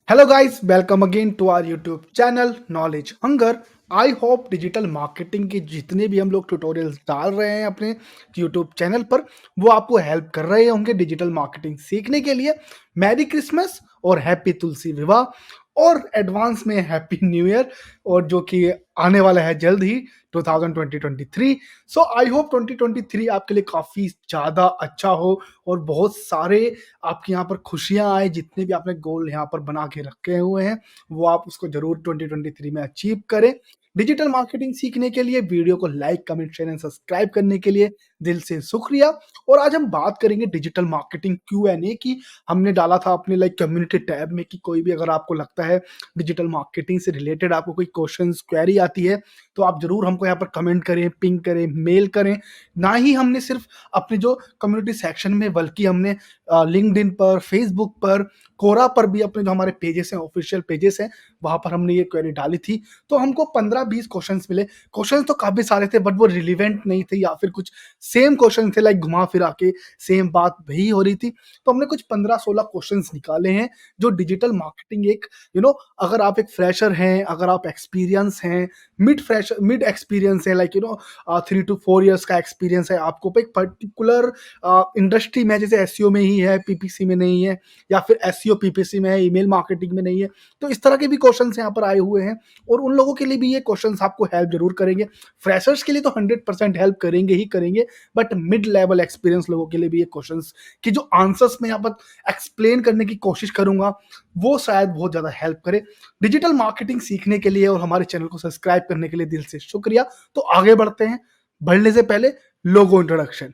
Hello guys, welcome again to our YouTube channel knowledge hunger. I hope digital marketing के जितने भी हम लोग ट्यूटोरियल्स डाल रहे हैं अपने यूट्यूब चैनल पर वो आपको हेल्प कर रहे होंगे डिजिटल मार्केटिंग सीखने के लिए। मैरी क्रिसमस और हैप्पी तुलसी विवाह और एडवांस में हैप्पी न्यू ईयर, और जो कि आने वाला है जल्द ही 2023। सो आई होप 2023 आपके लिए काफ़ी ज़्यादा अच्छा हो और बहुत सारे आपके यहाँ पर खुशियाँ आए। जितने भी आपने गोल यहाँ पर बना के रखे हुए हैं वो आप उसको जरूर 2023 में अचीव करें। डिजिटल मार्केटिंग सीखने के लिए वीडियो को like, comment, share and subscribe करने के लिए दिल से शुक्रिया। और आज हम बात करेंगे डिजिटल मार्केटिंग Q&A की। हमने डाला था अपने लाइक कम्युनिटी टैब में कि कोई भी अगर आपको लगता है डिजिटल मार्केटिंग से रिलेटेड आपको कोई क्वेश्चंस क्वेरी आती है तो आप जरूर हमको यहाँ पर कमेंट करें, पिंग करें, मेल करें। ना ही हमने सिर्फ अपने जो कम्युनिटी सेक्शन में बल्कि हमने लिंक्डइन पर, फेसबुक पर, कोरा पर भी अपने जो हमारे पेजेस हैं, ऑफिशियल पेजेस हैं, वहां पर हमने ये क्वेरी डाली थी। तो हमको 15-20 क्वेश्चंस मिले। क्वेश्चंस तो काफी सारे थे बट वो रिलीवेंट नहीं थे या फिर कुछ सेम क्वेश्चन थे, लाइक घुमा फिरा के सेम बात वही हो रही थी। तो हमने कुछ 15-16 क्वेश्चंस निकाले हैं जो डिजिटल मार्केटिंग एक अगर आप एक फ्रेशर हैं, अगर आप एक्सपीरियंस हैं, मिड एक्सपीरियंस है, लाइक 3 to 4 years का एक्सपीरियंस है आपको एक पर्टिकुलर इंडस्ट्री में, जैसे एसईओ में ही है, पीपीसी में नहीं है, या फिर एसईओ पीपीसी में है, ईमेल मार्केटिंग में नहीं है। तो इस तरह के भी क्वेश्चंस यहाँ पर आए हुए हैं और उन लोगों के लिए भी ये क्वेश्चंस आपको हेल्प जरूर करेंगे। फ्रेशर्स के लिए तो 100% हेल्प करेंगे ही करेंगे, बट मिड लेवल एक्सपीरियंस लोगों के लिए भी ये क्वेश्चंस की जो आंसर्स मैं यहाँ पर एक्सप्लेन करने की कोशिश करूंगा वो शायद बहुत ज्यादा हेल्प करे। डिजिटल मार्केटिंग सीखने के लिए और हमारे चैनल को सब्सक्राइब करने के लिए दिल से शुक्रिया। तो आगे बढ़ते हैं। बढ़ने से पहले लोगो introduction.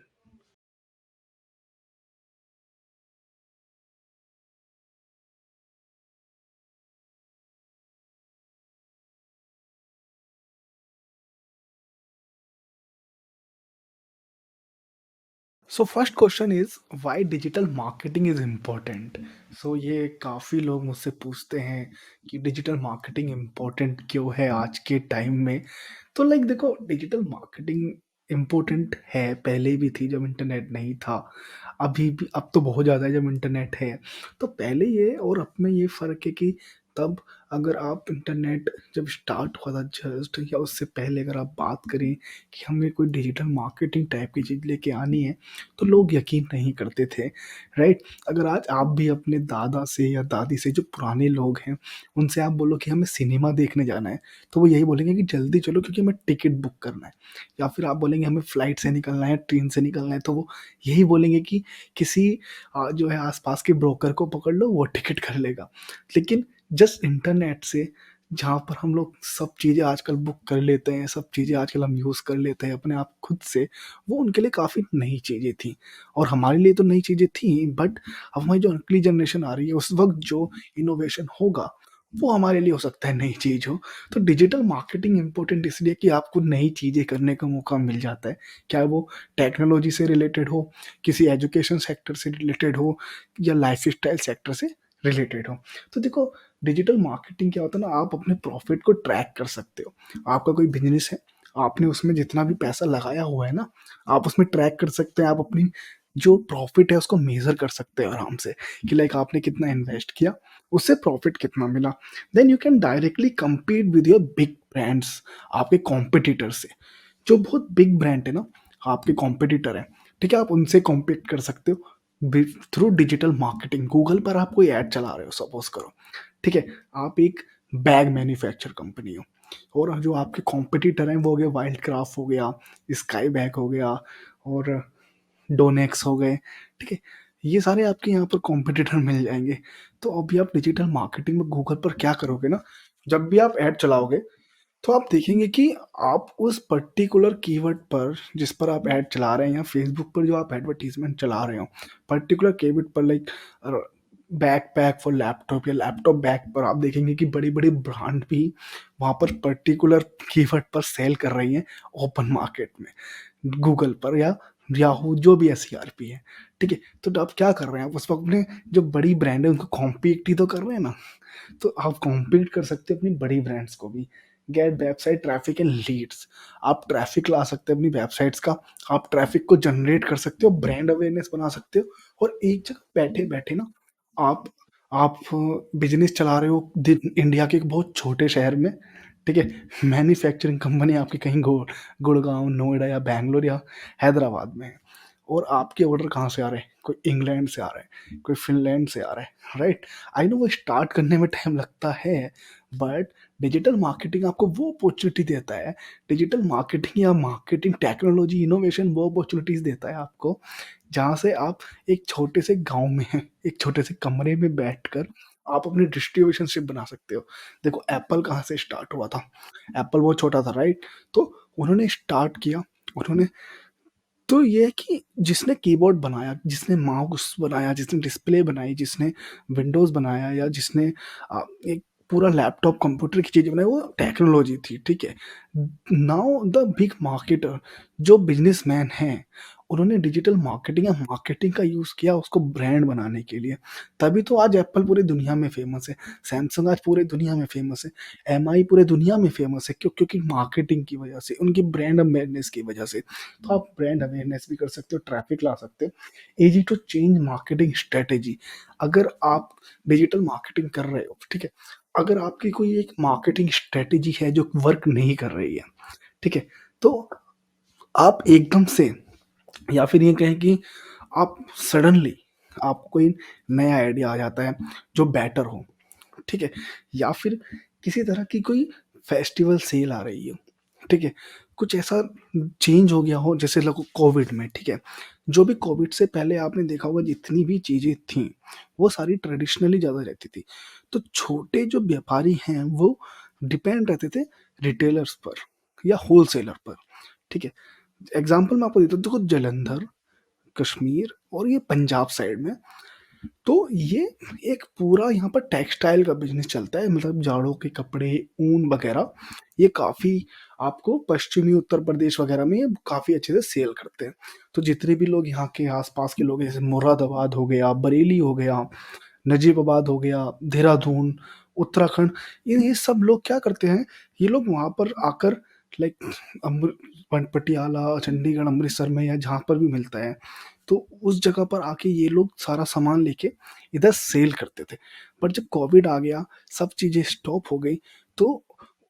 So first question is why digital marketing is important. So ये काफ़ी लोग मुझसे पूछते हैं कि डिजिटल मार्केटिंग इम्पोर्टेंट क्यों है आज के टाइम में। तो लाइक देखो, डिजिटल मार्केटिंग इम्पोर्टेंट है, पहले भी थी जब इंटरनेट नहीं था, अभी भी, अब तो बहुत ज़्यादा है जब इंटरनेट है। तो पहले ये और अब में ये फ़र्क है कि तब अगर आप इंटरनेट जब स्टार्ट हुआ था जस्ट, या उससे पहले अगर आप बात करें कि हमें कोई डिजिटल मार्केटिंग टाइप की चीज़ लेके आनी है तो लोग यकीन नहीं करते थे, राइट? अगर आज आप भी अपने दादा से या दादी से, जो पुराने लोग हैं, उनसे आप बोलो कि हमें सिनेमा देखने जाना है, तो वो यही बोलेंगे कि जल्दी चलो क्योंकि हमें टिकट बुक करना है। या फिर आप बोलेंगे हमें फ्लाइट से निकलना है, ट्रेन से निकलना है, तो वो यही बोलेंगे कि किसी जो है आस-पास के ब्रोकर को पकड़ लो, वो टिकट कर लेगा। लेकिन जस्ट इंटरनेट से, जहाँ पर हम लोग सब चीज़ें आजकल बुक कर लेते हैं, सब चीज़ें आजकल हम यूज़ कर लेते हैं अपने आप खुद से, वो उनके लिए काफ़ी नई चीज़ें थी। और हमारे लिए तो नई चीज़ें थी, बट अब हमारी जो अगली जनरेशन आ रही है, उस वक़्त जो इनोवेशन होगा, वो हमारे लिए हो सकता है नई चीज़ हो। तो डिजिटल मार्केटिंग इम्पोर्टेंट इसलिए कि आपको नई चीज़ें करने का मौका मिल जाता है। चाहे वो टेक्नोलॉजी से रिलेटेड हो, किसी एजुकेशन सेक्टर से रिलेटेड हो, या लाइफ़स्टाइल सेक्टर से रिलेटेड हो। तो देखो, डिजिटल मार्केटिंग क्या होता है ना, आप अपने प्रॉफ़िट को ट्रैक कर सकते हो। आपका कोई बिज़नेस है, आपने उसमें जितना भी पैसा लगाया हुआ है ना, आप उसमें ट्रैक कर सकते हैं, आप अपनी जो प्रॉफ़िट है उसको मेज़र कर सकते हैं आराम से कि लाइक आपने कितना इन्वेस्ट किया, उससे प्रॉफ़िट कितना मिला। Then you can directly compete with your big brands, आपके कॉम्पिटिटर से। जो बहुत बिग ब्रांड है ना, आपके कॉम्पिटिटर हैं, ठीक है? आप उनसे कॉम्पीट कर सकते हो थ्रू डिजिटल मार्केटिंग। गूगल पर आप कोई ऐड चला रहे हो, सपोज करो, ठीक है? आप एक बैग मैन्युफैक्चर कंपनी हो और जो आपके कॉम्पिटिटर हैं वो हो गए वाइल्ड क्राफ्ट हो गया, स्काई बैग हो गया, और डोनेक्स हो गए, ठीक है? ये सारे आपके यहाँ पर कॉम्पिटिटर मिल जाएँगे। तो अभी आप डिजिटल मार्केटिंग में गूगल पर क्या करोगे ना, जब भी आप ऐड चलाओगे, तो आप देखेंगे कि आप उस पर्टिकुलर कीवर्ड पर, जिस पर आप ऐड चला रहे हैं, या फेसबुक पर जो आप एडवर्टाइज़मेंट चला रहे हो, पर्टिकुलर कीवर्ड पर, लाइक बैकपैक फॉर लैपटॉप या लैपटॉप बैग पर, आप देखेंगे कि बड़ी-बड़ी ब्रांड भी वहाँ पर पर्टिकुलर कीवर्ड पर सेल कर रही हैं ओपन मार्केट में। गूगल पर या याहू, जो भी एसईआरपी है, ठीक है? तो आप क्या कर रहे हैं, आप उस वक़्त अपने जो बड़ी ब्रांड है उनको कॉम्पीट ही तो कर रहे हैं ना। तो आप कॉम्पीट कर सकते हो अपनी बड़ी ब्रांड्स को भी। Get website traffic and leads, आप ट्रैफिक ला सकते हो अपनी वेबसाइट्स का, आप ट्रैफिक को जनरेट कर सकते हो, ब्रांड अवेयरनेस बना सकते हो, और एक जगह बैठे-बैठे ना आप आप बिज़नेस चला रहे हो दि इंडिया के एक बहुत छोटे शहर में, ठीक है? मैन्युफैक्चरिंग कंपनी आपकी कहीं गुड़गाँव, नोएडा या बैंगलोर या हैदराबाद में है और आपके ऑर्डर कहाँ से आ रहे हैं? कोई इंग्लैंड से आ रहा है, कोई फ़िनलैंड से आ रहा है, राइट? आई नो वो स्टार्ट करने में टाइम लगता है, बट डिजिटल मार्केटिंग आपको वो अपॉर्च्युनिटी देता है, डिजिटल मार्केटिंग या मार्केटिंग टेक्नोलॉजी इनोवेशन वो अपॉर्च्युनिटीज़ देता है आपको जहाँ से आप एक छोटे से गाँव में हैं, एक छोटे से कमरे में बैठकर आप अपनी डिस्ट्रीब्यूशनशिप बना सकते हो। देखो एप्पल कहाँ से स्टार्ट हुआ था? एप्पल बहुत छोटा था, राइट? तो उन्होंने स्टार्ट किया, उन्होंने तो ये है कि जिसने कीबोर्ड बनाया, जिसने माउस बनाया, जिसने डिस्प्ले बनाई, जिसने विंडोज़ बनाया या जिसने एक पूरा लैपटॉप कंप्यूटर की चीज़ बनाई वो टेक्नोलॉजी थी, ठीक है? नाउ द बिग मार्केटर जो बिज़नेसमैन हैं, उन्होंने डिजिटल मार्केटिंग या मार्केटिंग का यूज़ किया उसको ब्रांड बनाने के लिए। तभी तो आज एप्पल पूरी दुनिया में फ़ेमस है, सैमसंग आज पूरी दुनिया में फ़ेमस है, एमआई पूरे दुनिया में फ़ेमस है। क्योंकि मार्केटिंग की वजह से, उनकी ब्रांड अवेयरनेस की वजह से। तो आप ब्रांड अवेयरनेस भी कर सकते हो, ट्रैफिक ला सकते हो। Easy to change marketing strategy अगर आप डिजिटल मार्केटिंग कर रहे हो, ठीक है? अगर आपकी कोई एक मार्केटिंग स्ट्रैटेजी है जो वर्क नहीं कर रही है, ठीक है? तो आप एकदम से या फिर ये कहें कि आप सडनली आपको कोई नया आइडिया आ जाता है जो बेटर हो, ठीक है? या फिर किसी तरह की कोई फेस्टिवल सेल आ रही है, ठीक है? कुछ ऐसा चेंज हो गया हो जैसे लगो कोविड में, ठीक है? जो भी कोविड से पहले आपने देखा होगा जितनी भी चीज़ें थीं, वो सारी ट्रेडिशनली ज़्यादा रहती थी। तो छोटे जो व्यापारी हैं वो डिपेंड रहते थे रिटेलर्स पर या होलसेलर पर, ठीक है? एग्ज़ाम्पल मैं आपको देता हूँ, देखो जालंधर, कश्मीर और ये पंजाब साइड में तो ये एक पूरा यहाँ पर टेक्सटाइल का बिज़नेस चलता है मतलब जाड़ों के कपड़े, ऊन वग़ैरह ये काफ़ी आपको पश्चिमी उत्तर प्रदेश वग़ैरह में ये काफ़ी अच्छे से सेल करते हैं। तो जितने भी लोग यहाँ के आस-पास के लोग हैं जैसे मुरादाबाद हो गया, बरेली हो गया, नजीबाबाद हो गया, देहरादून, उत्तराखंड, ये सब लोग क्या करते हैं, ये लोग वहाँ पर आकर लाइक अमृ पटियाला, चंडीगढ़, अमृतसर में या जहाँ पर भी मिलता है, तो उस जगह पर आके ये लोग सारा सामान लेके इधर सेल करते थे। बट जब कोविड आ गया, सब चीज़ें स्टॉप हो गई, तो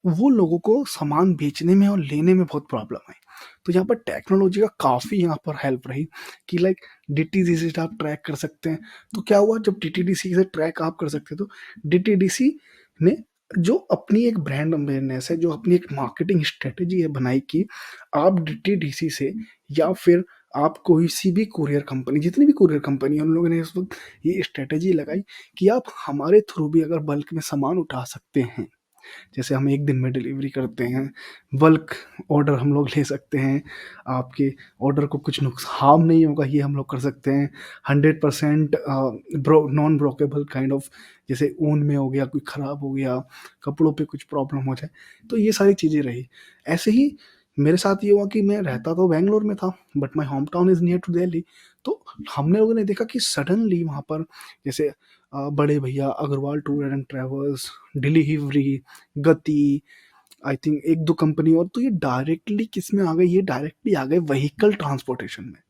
वो लोगों को सामान बेचने में और लेने में बहुत प्रॉब्लम आई। तो यहाँ पर टेक्नोलॉजी का काफ़ी यहाँ पर हेल्प रही कि लाइक डीटीडीसी से आप ट्रैक कर सकते हैं। तो क्या हुआ जब डीटीडीसी से ट्रैक आप कर सकते हो तो डीटीडीसी ने जो अपनी एक ब्रांड अवेयरनेस है, जो अपनी एक मार्केटिंग स्ट्रेटजी है बनाई कि आप डीटीडीसी से या फिर आप कोई सी भी कुरियर कंपनी जितनी भी कुरियर कंपनी है उन लोगों ने इस वक़्त ये स्ट्रेटजी लगाई कि आप हमारे थ्रू भी अगर बल्क में सामान उठा सकते हैं। जैसे हम 1 दिन में डिलीवरी करते हैं, बल्क ऑर्डर हम लोग ले सकते हैं, आपके ऑर्डर को कुछ हार्म नहीं होगा ये हम लोग कर सकते हैं। 100% नॉन ब्रोकेबल काइंड ऑफ जैसे ऊन में हो गया, कोई खराब हो गया, कपड़ों पे कुछ प्रॉब्लम हो जाए, तो ये सारी चीज़ें रही। ऐसे ही मेरे साथ ये हुआ कि मैं रहता तो बैंगलोर में था, but my home town is near to Delhi. तो हमने लोगों ने देखा कि सडनली वहाँ पर जैसे बड़े भैया Agarwal tour and travels, delivery, Gati, I think 1-2 company और तो ये डायरेक्टली किसमें आ गए, ये डायरेक्टली आ गए व्हीकल ट्रांसपोर्टेशन में।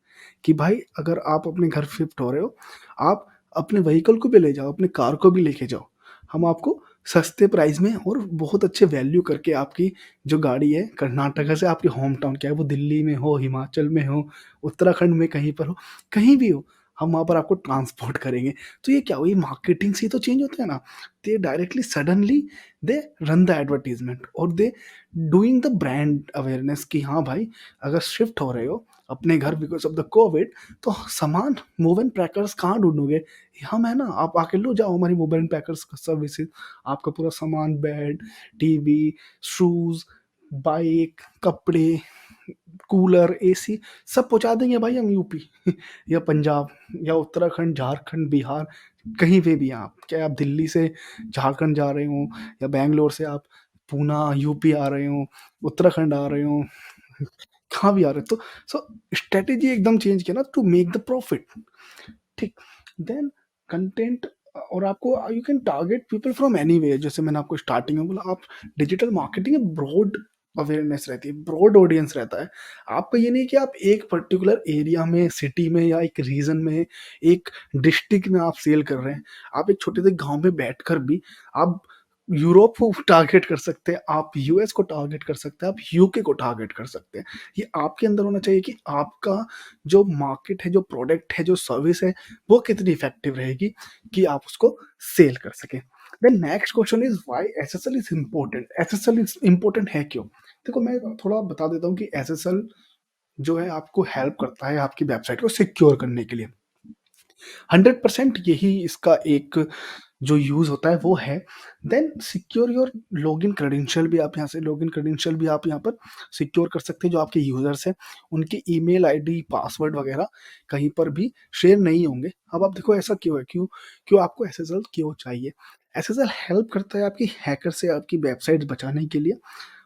कि भाई अगर आप अपने घर शिफ्ट हो रहे हो, आप अपने व्हीकल को भी ले जाओ, अपनी कार को भी लेके जाओ। हम आपको सस्ते प्राइस में और बहुत अच्छे वैल्यू करके आपकी जो गाड़ी है कर्नाटक से आपके होम टाउन चाहे वो दिल्ली में हो, हिमाचल में हो, उत्तराखंड में कहीं पर हो, कहीं भी हो, हम वहाँ पर आपको ट्रांसपोर्ट करेंगे। तो ये क्या हुआ, ये मार्केटिंग से ही तो चेंज होता है ना। They directly suddenly they run the advertisement और they doing the brand awareness कि हाँ भाई, अगर शिफ्ट हो रहे हो अपने घर बिकॉज़ ऑफ द कोविड तो सामान मूव एंड पैकर्स कहाँ ढूँढोगे? हम हैं ना, आप आके लो जाओ हमारी मूव एंड पैकर्स का सर्विसेज़। आपका पूरा सामान बेड, टीवी, शूज़, बाइक, कपड़े, कूलर, एसी सब पहुँचा देंगे भाई हम यूपी या पंजाब या उत्तराखंड, झारखंड, बिहार, कहीं पे भी आप। चाहे आप दिल्ली से झारखंड जा रहे हों या बैंगलोर से आप पूना, यूपी आ रहे हों, उत्तराखंड आ रहे हों, कहाँ भी आ रहे हो। तो सो स्ट्रैटेजी एकदम चेंज किया ना टू मेक द प्रॉफिट, ठीक। देन कंटेंट और आपको you can target people from anywhere जैसे मैंने आपको स्टार्टिंग में बोला आप डिजिटल मार्केटिंग ब्रॉड अवेयरनेस रहती है, ब्रॉड ऑडियंस रहता है। आपका ये नहीं कि आप एक पर्टिकुलर एरिया में, सिटी में या एक रीजन में, एक डिस्ट्रिक्ट में आप सेल कर रहे हैं। आप एक छोटे से गाँव में बैठकर भी आप यूरोप को टारगेट कर सकते हैं, आप यूएस को टारगेट कर सकते हैं, आप यूके को टारगेट कर सकते हैं। ये आपके अंदर होना चाहिए कि आपका जो मार्केट है, जो प्रोडक्ट है, जो सर्विस है, वो कितनी इफेक्टिव रहेगी कि आप उसको सेल कर सकें। Then next question is why SSL is important. SSL is important है क्यों? देखो, मैं थोड़ा बता देता हूँ कि एसएसएल जो है आपको हेल्प करता है आपकी वेबसाइट को सिक्योर करने के लिए। 100% यही इसका एक जो यूज़ होता है वो है। Then secure your login credential भी, आप यहाँ से लॉगिन क्रेडेंशियल भी आप यहाँ पर सिक्योर कर सकते हैं। जो आपके यूज़र्स हैं, उनकी ईमेल आईडी, पासवर्ड वगैरह कहीं पर भी शेयर नहीं होंगे। अब आप देखो ऐसा क्यों है? क्यों क्यों आपको एसएसएल क्यों चाहिए? एसएसएल हेल्प करता है आपकी हैकर से आपकी वेबसाइट बचाने के लिए।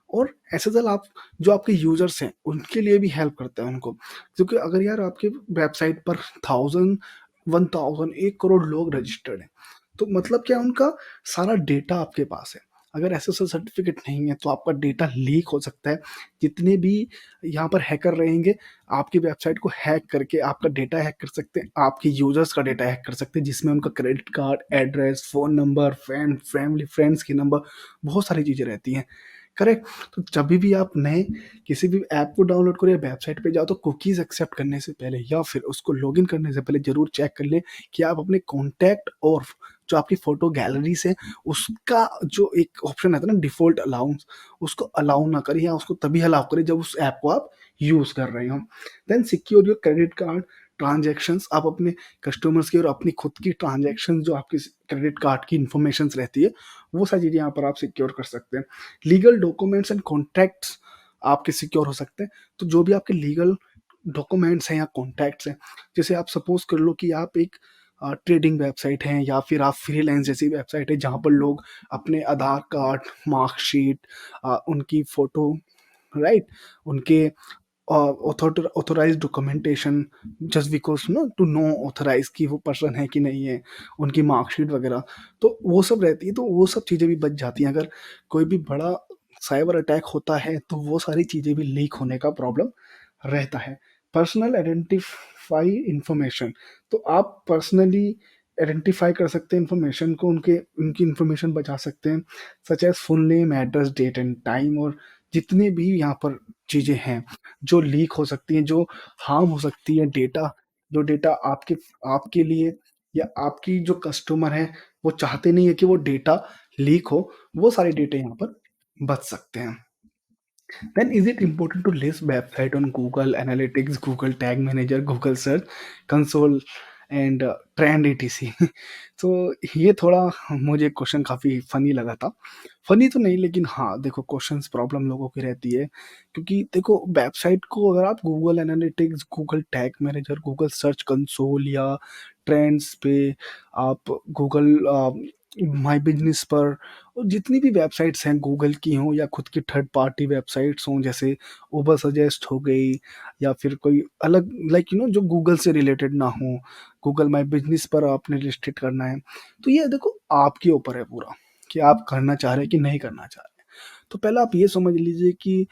और एसएसएल आप जो आपके यूज़र्स हैं, उनके लिए भी हेल्प करता है उनको। क्योंकि अगर यार आपके वेबसाइट पर 1000, 1000, 1 करोड़ लोग रजिस्टर्ड हैं, तो मतलब क्या, उनका सारा डेटा आपके पास है। अगर एसएसएल सर्टिफ़िकेट नहीं है, तो आपका डेटा लीक हो सकता है। जितने भी यहाँ पर हैकर रहेंगे, आपकी वेबसाइट को हैक करके आपका डेटा हैक कर सकते हैं, आपके यूज़र्स का डेटा हैक कर सकते हैं, जिसमें उनका credit card, address, phone number, family friends के नंबर, बहुत सारी चीज़ें रहती हैं। करेक्ट? तो जभी भी आप नए किसी भी ऐप को डाउनलोड करो या वेबसाइट पे जाओ, तो कुकीज़ एक्सेप्ट करने से पहले या फिर उसको लॉगिन करने से पहले ज़रूर चेक कर लें कि आप अपने कॉन्टैक्ट और जो आपकी फ़ोटो गैलरीज़ है, उसका जो एक ऑप्शन रहता है ना, डिफ़ॉल्ट अलाउंस, उसको अलाउ ना करें या उसको तभी अलाउ करें जब उस ऐप को आप यूज़ कर रहे हों। Then secure your credit card transactions. आप अपने कस्टमर्स की और अपनी खुद की ट्रांज़ैक्शंस, जो आपकी क्रेडिट कार्ड की इन्फॉर्मेशंस रहती है, वो सारी चीज़ें यहाँ पर आप सिक्योर कर सकते हैं। लीगल डॉक्यूमेंट्स एंड कॉन्ट्रैक्ट्स आपके सिक्योर हो सकते हैं। तो जो भी आपके लीगल डॉक्यूमेंट्स हैं या कॉन्ट्रैक्ट्स हैं, जैसे आप सपोज़ कर लो कि आप एक ट्रेडिंग वेबसाइट है या फिर आप फ्रीलांस जैसी वेबसाइट है, जहाँ पर लोग अपने आधार कार्ड, मार्कशीट, उनकी फ़ोटो, राइट? उनके authorised documentation, just because to know authorise कि वो पर्सन है कि नहीं है, उनकी मार्कशीट वगैरह, तो वो सब रहती है, तो वो सब चीज़ें भी बच जाती हैं। अगर कोई भी बड़ा साइबर अटैक होता है, तो वो सारी चीज़ें भी लीक होने का प्रॉब्लम रहता है। पर्सनल आइडेंटिफ़ाई इन्फॉर्मेशन, तो आप पर्सनली आइडेंटिफ़ाई कर सकते हैं इन्फॉर्मेशन को, उनकी इन्फॉर्मेशन बचा सकते हैं, such as full name, address, date and time, और जितनी भी यहाँ पर चीज़ें हैं, जो लीक हो सकती हैं, जो हार्म हो सकती है, डेटा, जो डेटा आपके आपके लिए या आपकी जो कस्टमर है, वो चाहते नहीं है कि वो डेटा लीक हो, वो सारे डेटा यहाँ पर बच सकते हैं। Then is it important to list website on Google Analytics, Google Tag Manager, Google Search Console and trend etc? तो ये थोड़ा मुझे क्वेश्चन काफ़ी फ़नी लगा था। फ़नी तो नहीं, लेकिन हाँ, देखो क्वेश्चंस प्रॉब्लम लोगों की रहती है, क्योंकि देखो वेबसाइट को अगर आप Google analytics, Google tag manager, Google search console या ट्रेंड्स पे, आप गूगल माय बिज़नेस पर, और जितनी भी वेबसाइट्स हैं गूगल की हों या खुद की थर्ड पार्टी वेबसाइट्स हों, जैसे उबर सजेस्ट हो गई, या फिर कोई अलग लाइक जो गूगल से रिलेटेड ना हो, गूगल माय बिज़नेस पर आपने लिस्टेड करना है, तो ये देखो आपके ऊपर है पूरा, कि आप करना चाह रहे हैं कि नहीं करना चाह रहे। तो पहले आप ये समझ लीजिए कि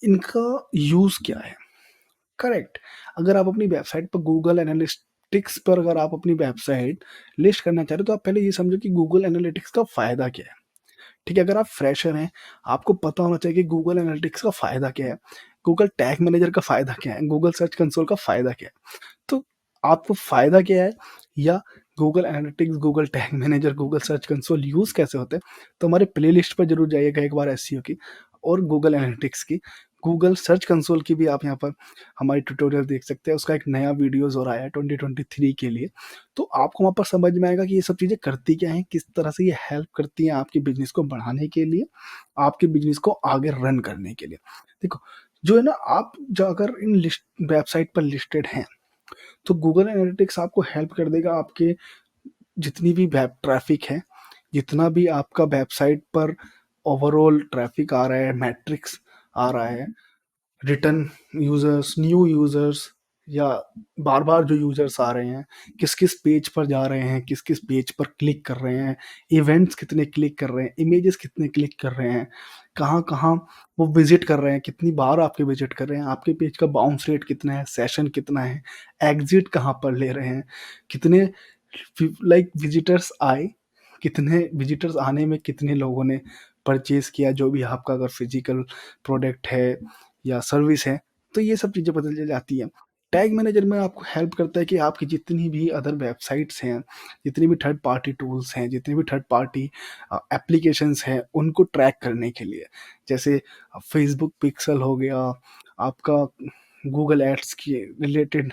इनका यूज़ क्या है। करेक्ट? अगर आप अपनी वेबसाइट पर गूगल एनालिटिक्स पर अगर आप अपनी वेबसाइट लिस्ट करना चाह रहे हो, तो आप पहले ये समझो कि गूगल एनालिटिक्स का फ़ायदा क्या है। ठीक है? अगर आप फ्रेशर हैं, आपको पता होना चाहिए कि गूगल एनालिटिक्स का फ़ायदा क्या है, गूगल टैग मैनेजर का फ़ायदा क्या है, गूगल सर्च कंसोल का फ़ायदा क्या है। तो आपको फ़ायदा क्या है, या Google analytics, Google tag manager, Google search console use कैसे होते हैं, तो हमारे प्लेलिस्ट पर ज़रूर जाइएगा एक बार एसईओ की और गूगल एनालिटिक्स की। गूगल सर्च कंसोल की भी आप यहाँ पर हमारी ट्यूटोरियल देख सकते हैं, उसका एक नया वीडियोज़ हो रहा है 2023 के लिए। तो आपको वहाँ पर समझ में आएगा कि ये सब चीज़ें करती क्या हैं, किस तरह से ये हेल्प करती हैं आपके बिज़नेस को बढ़ाने के लिए, आपके बिज़नेस को आगे रन करने के लिए। देखो, जो है ना, आप जो अगर इन लिस्ट वेबसाइट पर लिस्टेड हैं, तो गूगल एनालिटिक्स आपको हेल्प कर देगा आपके जितनी भी वेब ट्रैफ़िक है, जितना भी आपका वेबसाइट पर ओवरऑल ट्रैफ़िक आ रहा है, मैट्रिक्स आ रहा है, रिटर्न यूज़र्स, न्यू यूज़र्स, या बार-बार जो यूज़र्स आ रहे हैं, किस-किस पेज पर जा रहे हैं, किस-किस पेज पर क्लिक कर रहे हैं, इवेंट्स कितने क्लिक कर रहे हैं, इमेजेस कितने क्लिक कर रहे हैं, कहाँ-कहाँ वो विज़िट कर रहे हैं, कितनी बार आपके विज़िट कर रहे हैं, आपके पेज का बाउंस रेट कितना है, सेशन कितना है, एग्ज़िट कहाँ पर ले रहे हैं, कितने लाइक विज़िटर्स आए, कितने विज़िटर्स आने में कितने लोगों ने परचेज़ किया, जो भी आपका अगर फिज़िकल प्रोडक्ट है या सर्विस है, तो ये सब चीज़ें पता चल जाती हैं। टैग मैनेजर में आपको हेल्प करता है कि आपकी जितनी भी अदर वेबसाइट्स हैं, जितनी भी थर्ड पार्टी टूल्स हैं, जितनी भी थर्ड पार्टी एप्लीकेशंस हैं, उनको ट्रैक करने के लिए। जैसे फेसबुक पिक्सेल हो गया, आपका गूगल एड्स के रिलेटेड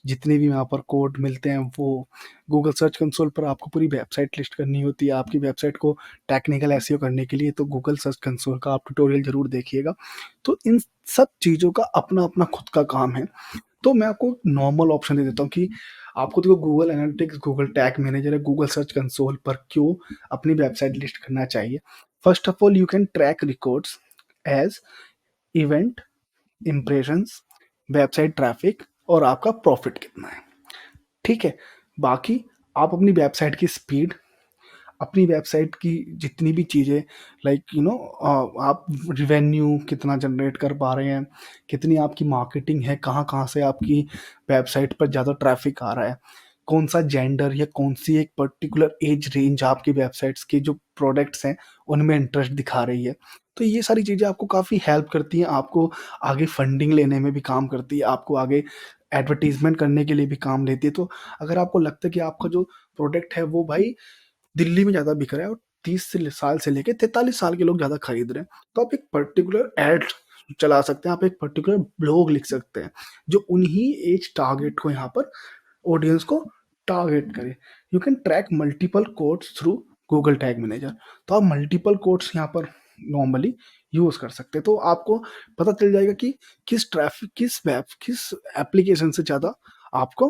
जितने भी वहाँ पर कोड मिलते हैं, वो गूगल सर्च कंसोल पर आपको पूरी वेबसाइट लिस्ट करनी होती है। आपकी वेबसाइट को टेक्निकल एसईओ करने के लिए तो गूगल सर्च कंसोल का आप ट्यूटोरियल ज़रूर देखिएगा। तो इन सब चीज़ों का अपना-अपना खुद का काम है। तो मैं आपको नॉर्मल ऑप्शन दे देता हूँ कि आपको देखो Google analytics, Google tag manager या गूगल सर्च कंसोल पर क्यों अपनी वेबसाइट लिस्ट करना चाहिए। First of all you can track records as event, impressions, website traffic और आपका प्रॉफ़िट कितना है, ठीक है? बाकी आप अपनी वेबसाइट की स्पीड, अपनी वेबसाइट की जितनी भी चीज़ें लाइक आप रेवेन्यू कितना जनरेट कर पा रहे हैं, कितनी आपकी मार्केटिंग है, कहाँ-कहाँ से आपकी वेबसाइट पर ज़्यादा ट्रैफ़िक आ रहा है, कौन-सा जेंडर या कौन-सी एक पर्टिकुलर एज रेंज आपकी वेबसाइट्स के जो प्रोडक्ट्स हैं, उनमें इंटरेस्ट दिखा रही है। तो ये सारी चीज़ें आपको काफ़ी हेल्प करती हैं, आपको आगे फंडिंग लेने में भी काम करती है, आपको आगे एडवर्टाइज़मेंट करने के लिए भी काम लेती है। तो अगर आपको लगता है कि आपका जो प्रोडक्ट है वो भाई दिल्ली में ज़्यादा बिक रहा है और 30 साल से लेके 43 साल के लोग ज़्यादा खरीद रहे हैं। तो आप एक पर्टिकुलर ऐड चला सकते हैं, आप एक पर्टिकुलर ब्लॉग लिख सकते हैं, जो उन्हीं एज टारगेट को यहाँ पर ऑडियंस को टारगेट करे। You can track multiple codes through Google tag manager. तो आप मल्टीपल कोड्स यहाँ पर नॉर्मली यूज़ कर सकते हैं। तो आपको पता चल जाएगा कि किस एप्लीकेशन से ज़्यादा आपको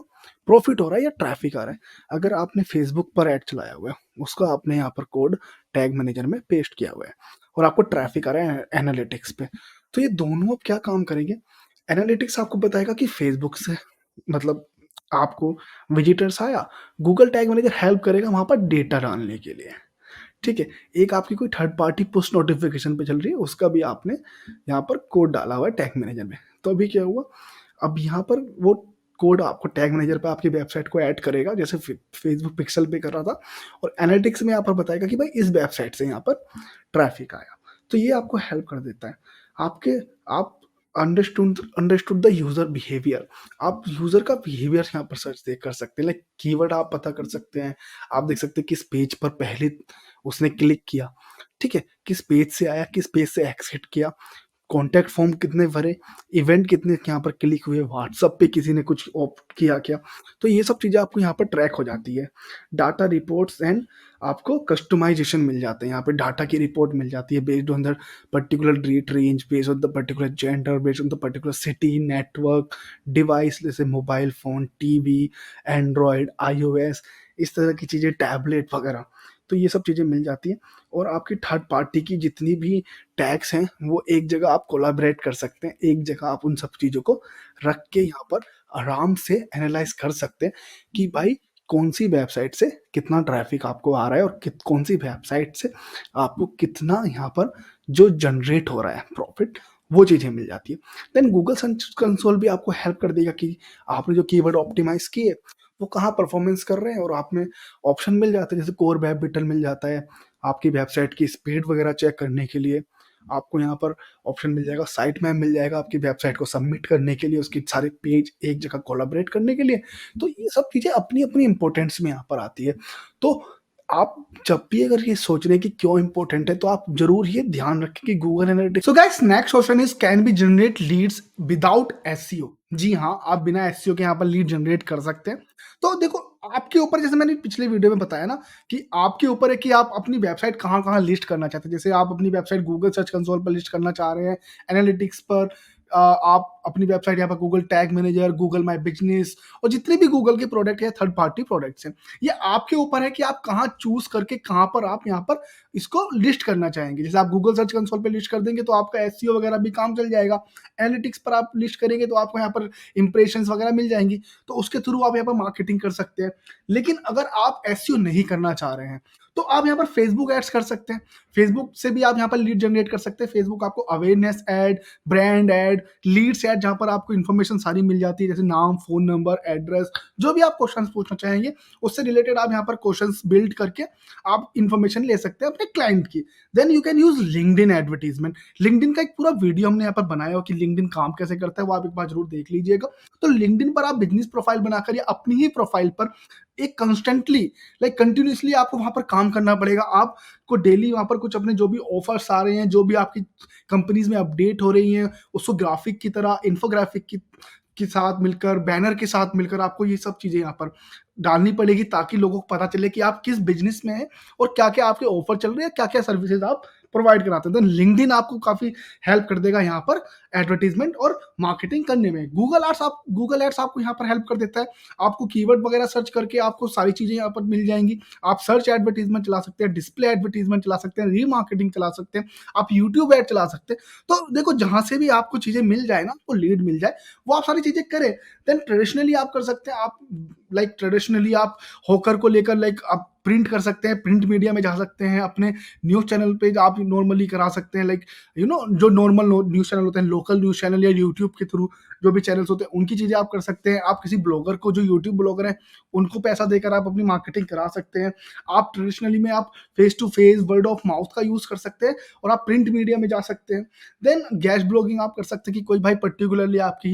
प्रॉफ़िट हो रहा है या ट्रैफ़िक आ रहा है। अगर आपने फ़ेसबुक पर ऐड चलाया हुआ है, उसका आपने यहाँ पर कोड टैग मैनेजर में पेस्ट किया हुआ है और आपको ट्रैफ़िक आ रहा है एनालिटिक्स पे, तो ये दोनों अब क्या काम करेंगे, एनालिटिक्स आपको बताएगा कि फ़ेसबुक से मतलब आपको विज़िटर्स आया, गूगल टैग मैनेजर हेल्प करेगा वहाँ पर डेटा डालने के लिए, ठीक है? एक आपकी कोई थर्ड पार्टी पुश नोटिफ़िकेशन पे चल रही है, उसका भी आपने यहाँ पर कोड डाला हुआ है टैग मैनेजर में। तो अभी क्या हुआ, अब यहाँ पर वो कोड आपको टैग मैनेजर पे आपकी वेबसाइट को ऐड करेगा, जैसे फेसबुक पिक्सेल पे कर रहा था, और एनालिटिक्स में यहाँ पर बताएगा कि भाई इस वेबसाइट से यहाँ पर ट्रैफिक आया। तो ये आपको हेल्प कर देता है। आपके आप understood understood the user behaviour, आप यूजर का बिहेवियर यहाँ पर सर्च देख कर सकते हैं, लाइक कीवर्ड आप पता कर सकते हैं। आप देख सकते हैं किस पेज पर पहले उसने क्लिक किया, ठीक है? किस पेज से आया, किस पेज से एग्जिट किया, कॉन्टैक्ट फॉर्म कितने भरे, इवेंट कितने यहाँ पर क्लिक हुए, व्हाट्सएप पे किसी ने कुछ ऑप्ट किया क्या? तो ये सब चीज़ें आपको यहाँ पर ट्रैक हो जाती है। डाटा रिपोर्ट्स एंड आपको कस्टमाइज़ेशन मिल जाते हैं, यहाँ पे डाटा की रिपोर्ट मिल जाती है based on the particular rate range, based on the particular gender, based on the particular city, network, device जैसे mobile phone, TV, Android, iOS, इस तरह की चीज़ें, टैबलेट वगैरह। तो ये सब चीज़ें मिल जाती हैं और आपकी थर्ड पार्टी की जितनी भी टैग्स हैं, वो एक जगह आप कोलैबोरेट कर सकते हैं, एक जगह आप उन सब चीज़ों को रख के यहाँ पर आराम से एनालाइज़ कर सकते हैं कि भाई कौन-सी वेबसाइट से कितना ट्रैफ़िक आपको आ रहा है और कित कौन-सी वेबसाइट से आपको कितना यहाँ पर जो जनरेट हो रहा है प्रॉफ़िट, वो चीज़ें मिल जाती है। देन गूगल सर्च कंसोल भी आपको हेल्प कर देगा कि आपने जो कीवर्ड ऑप्टिमाइज़ किए, वो कहाँ परफ़ॉर्मेंस कर रहे हैं, और आप में ऑप्शन मिल जाते हैं, जैसे कोर वेब विटल मिल जाता है, आपकी वेबसाइट की स्पीड वगैरह चेक करने के लिए। आपको यहाँ पर ऑप्शन मिल जाएगा, साइट मैप मिल जाएगा आपकी वेबसाइट को सबमिट करने के लिए, उसके सारे पेज एक जगह कोलैबोरेट करने के लिए। तो ये सब चीज़ें अपनी-अपनी इम्पोर्टेंस में यहाँ पर आती है। तो आप जब भी अगर ये सोच रहे हैं कि क्यों इम्पोर्टेंट है, तो आप ज़रूर ये ध्यान रखें कि Google Analytics. So guys, next question is can be generate leads without SEO? जी हाँ, आप बिना एसईओ के यहाँ पर लीड जनरेट कर सकते हैं। तो देखो, आपके ऊपर, जैसे मैंने पिछले वीडियो में बताया ना, कि आपके ऊपर है कि आप अपनी वेबसाइट कहाँ-कहाँ लिस्ट करना चाहते हैं। जैसे आप अपनी वेबसाइट गूगल सर्च कंसोल पर लिस्ट करना चाह रहे हैं, एनालिटिक्स पर आप अपनी वेबसाइट यहाँ पर Google tag manager, Google my business और जितने भी गूगल के प्रोडक्ट हैं, थर्ड पार्टी प्रोडक्ट्स हैं। ये आपके ऊपर है कि आप कहाँ चूज़ करके कहाँ पर आप यहाँ पर इसको लिस्ट करना चाहेंगे। जैसे आप गूगल सर्च कंसोल पे लिस्ट कर देंगे तो आपका एसईओ वगैरह भी काम चल जाएगा। एनालिटिक्स पर आप लिस्ट करेंगे तो आपको यहाँ पर इंप्रेशंस वगैरह मिल जाएँगी। तो उसके थ्रू आप यहाँ पर मार्केटिंग कर सकते हैं। लेकिन अगर आप एसईओ नहीं करना चाह रहे हैं, तो आप यहाँ पर फेसबुक एड्स कर सकते हैं। फेसबुक से भी आप यहाँ पर लीड जनरेट कर सकते हैं। फेसबुक आपको awareness ad, brand ad, leads ad जहाँ पर आपको इन्फॉर्मेशन सारी मिल जाती है, जैसे नाम, फ़ोन नंबर, एड्रेस, जो भी आप क्वेश्चंस पूछना चाहेंगे, उससे रिलेटेड आप यहाँ पर क्वेश्चंस बिल्ड करके आप इन्फॉर्मेशन ले सकते हैं अपने क्लाइंट की। Then you can use LinkedIn advertisement. LinkedIn का एक पूरा वीडियो हमने यहाँ पर बनाया हो कि लिंक्डइन काम कैसे करता है, वो आप एक बार ज़रूर देख लीजिएगा। तो लिंक्डइन पर आप बिज़नेस प्रोफाइल बनाकर या अपनी ही प्रोफाइल पर एक कंस्टेंटली लाइक कंटिन्यूअसली आपको वहाँ पर काम करना पड़ेगा। आपको डेली वहाँ पर कुछ अपने जो भी ऑफर्स आ रहे हैं, जो भी आपकी कंपनीज़ में अपडेट हो रही हैं, उसको ग्राफिक की तरह इन्फोग्राफिक की के साथ मिलकर, बैनर के साथ मिलकर आपको ये सब चीज़ें यहाँ पर डालनी पड़ेगी ताकि लोगों को पता चले कि आप किस बिज़नेस में हैं और क्या-क्या आपके ऑफर चल रहे हैं, क्या-क्या सर्विसेज़ आप प्रोवाइड कराते हैं। देन लिंक्डइन आपको काफ़ी हेल्प कर देगा यहाँ पर एडवर्टाइज़मेंट और मार्केटिंग करने में। गूगल एड्स आपको यहाँ पर हेल्प कर देता है। आपको कीवर्ड वगैरह सर्च करके आपको सारी चीज़ें यहाँ पर मिल जाएँगी। आप सर्च एडवर्टाइज़मेंट चला सकते हैं, डिस्प्ले एडवर्टाइज़मेंट चला सकते हैं, रीमार्केटिंग चला सकते हैं, आप यूट्यूब ऐड चला सकते हैं। तो देखो जहाँ से भी आपको चीज़ें मिल जाए ना, आपको लीड मिल जाए, वो आप सारी चीज़ें करें। देन ट्रेडिशनली आप कर सकते हैं, आप लाइक ट्रेडिशनली आप हॉकर को लेकर लाइक आप प्रिंट कर सकते हैं, प्रिंट मीडिया में जा सकते हैं, अपने न्यूज़ चैनल पे आप नॉर्मली करा सकते हैं, लाइक जो नॉर्मल न्यूज़ चैनल होते हैं, लोकल न्यूज़ चैनल या यूट्यूब के थ्रू जो भी चैनल्स होते हैं, उनकी चीज़ें आप कर सकते हैं। आप किसी ब्लॉगर को, जो यूट्यूब ब्लॉगर हैं, उनको पैसा देकर आप अपनी मार्केटिंग करा सकते हैं। आप ट्रेडिशनली में आप face to face, word of mouth का यूज़ कर सकते हैं और आप प्रिंट मीडिया में जा सकते हैं। देन गेस्ट ब्लॉगिंग आप कर सकते हैं कि कोई भाई पर्टिकुलरली आपकी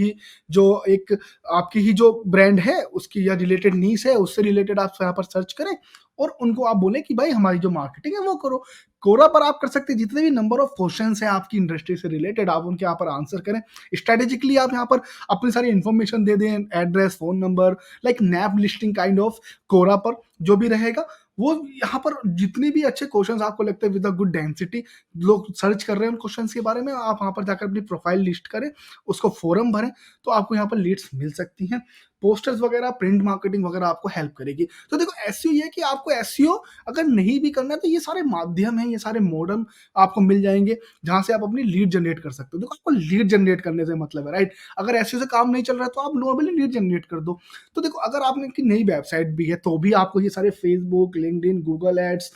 ही जो ब्रांड है, उसकी या रिलेटेड नीश है, उससे रिलेटेड आप यहाँ पर सर्च करें और उनको आप बोलें कि भाई हमारी जो मार्केटिंग है वो करो। कोरा पर आप कर सकते हैं, जितने भी नंबर ऑफ क्वेश्चंस हैं आपकी इंडस्ट्री से रिलेटेड, आप उनके यहाँ पर आंसर करें। स्ट्रैटेजिकली आप यहाँ पर अपनी सारी इन्फॉर्मेशन दे दें, address, phone number, like NAP listing kind of Quora पर जो भी रहेगा, वो यहाँ पर जितने भी अच्छे क्वेश्चंस आपको लगते हैं विद अ गुड डेंसिटी, लोग सर्च कर रहे हैं उन क्वेश्चंस के बारे में, आप वहाँ पर जाकर अपनी प्रोफाइल लिस्ट करें, उसको फोरम भरें, तो आपको यहाँ पर लीड्स मिल सकती हैं। पोस्टर्स वगैरह, प्रिंट मार्केटिंग वगैरह आपको हेल्प करेगी। तो देखो एसईओ ये है कि आपको एसईओ अगर नहीं भी करना है तो ये सारे माध्यम हैं, ये सारे मॉडल आपको मिल जाएँगे, जहाँ से आप अपनी लीड जनरेट कर सकते हो। देखो आपको लीड जनरेट करने से मतलब है, राइट? अगर एसईओ से काम नहीं चल रहा है तो आप नॉर्मली लीड जनरेट कर दो। तो देखो अगर आपने की नई वेबसाइट भी है तो भी आपको ये सारे Facebook, LinkedIn, Google ads,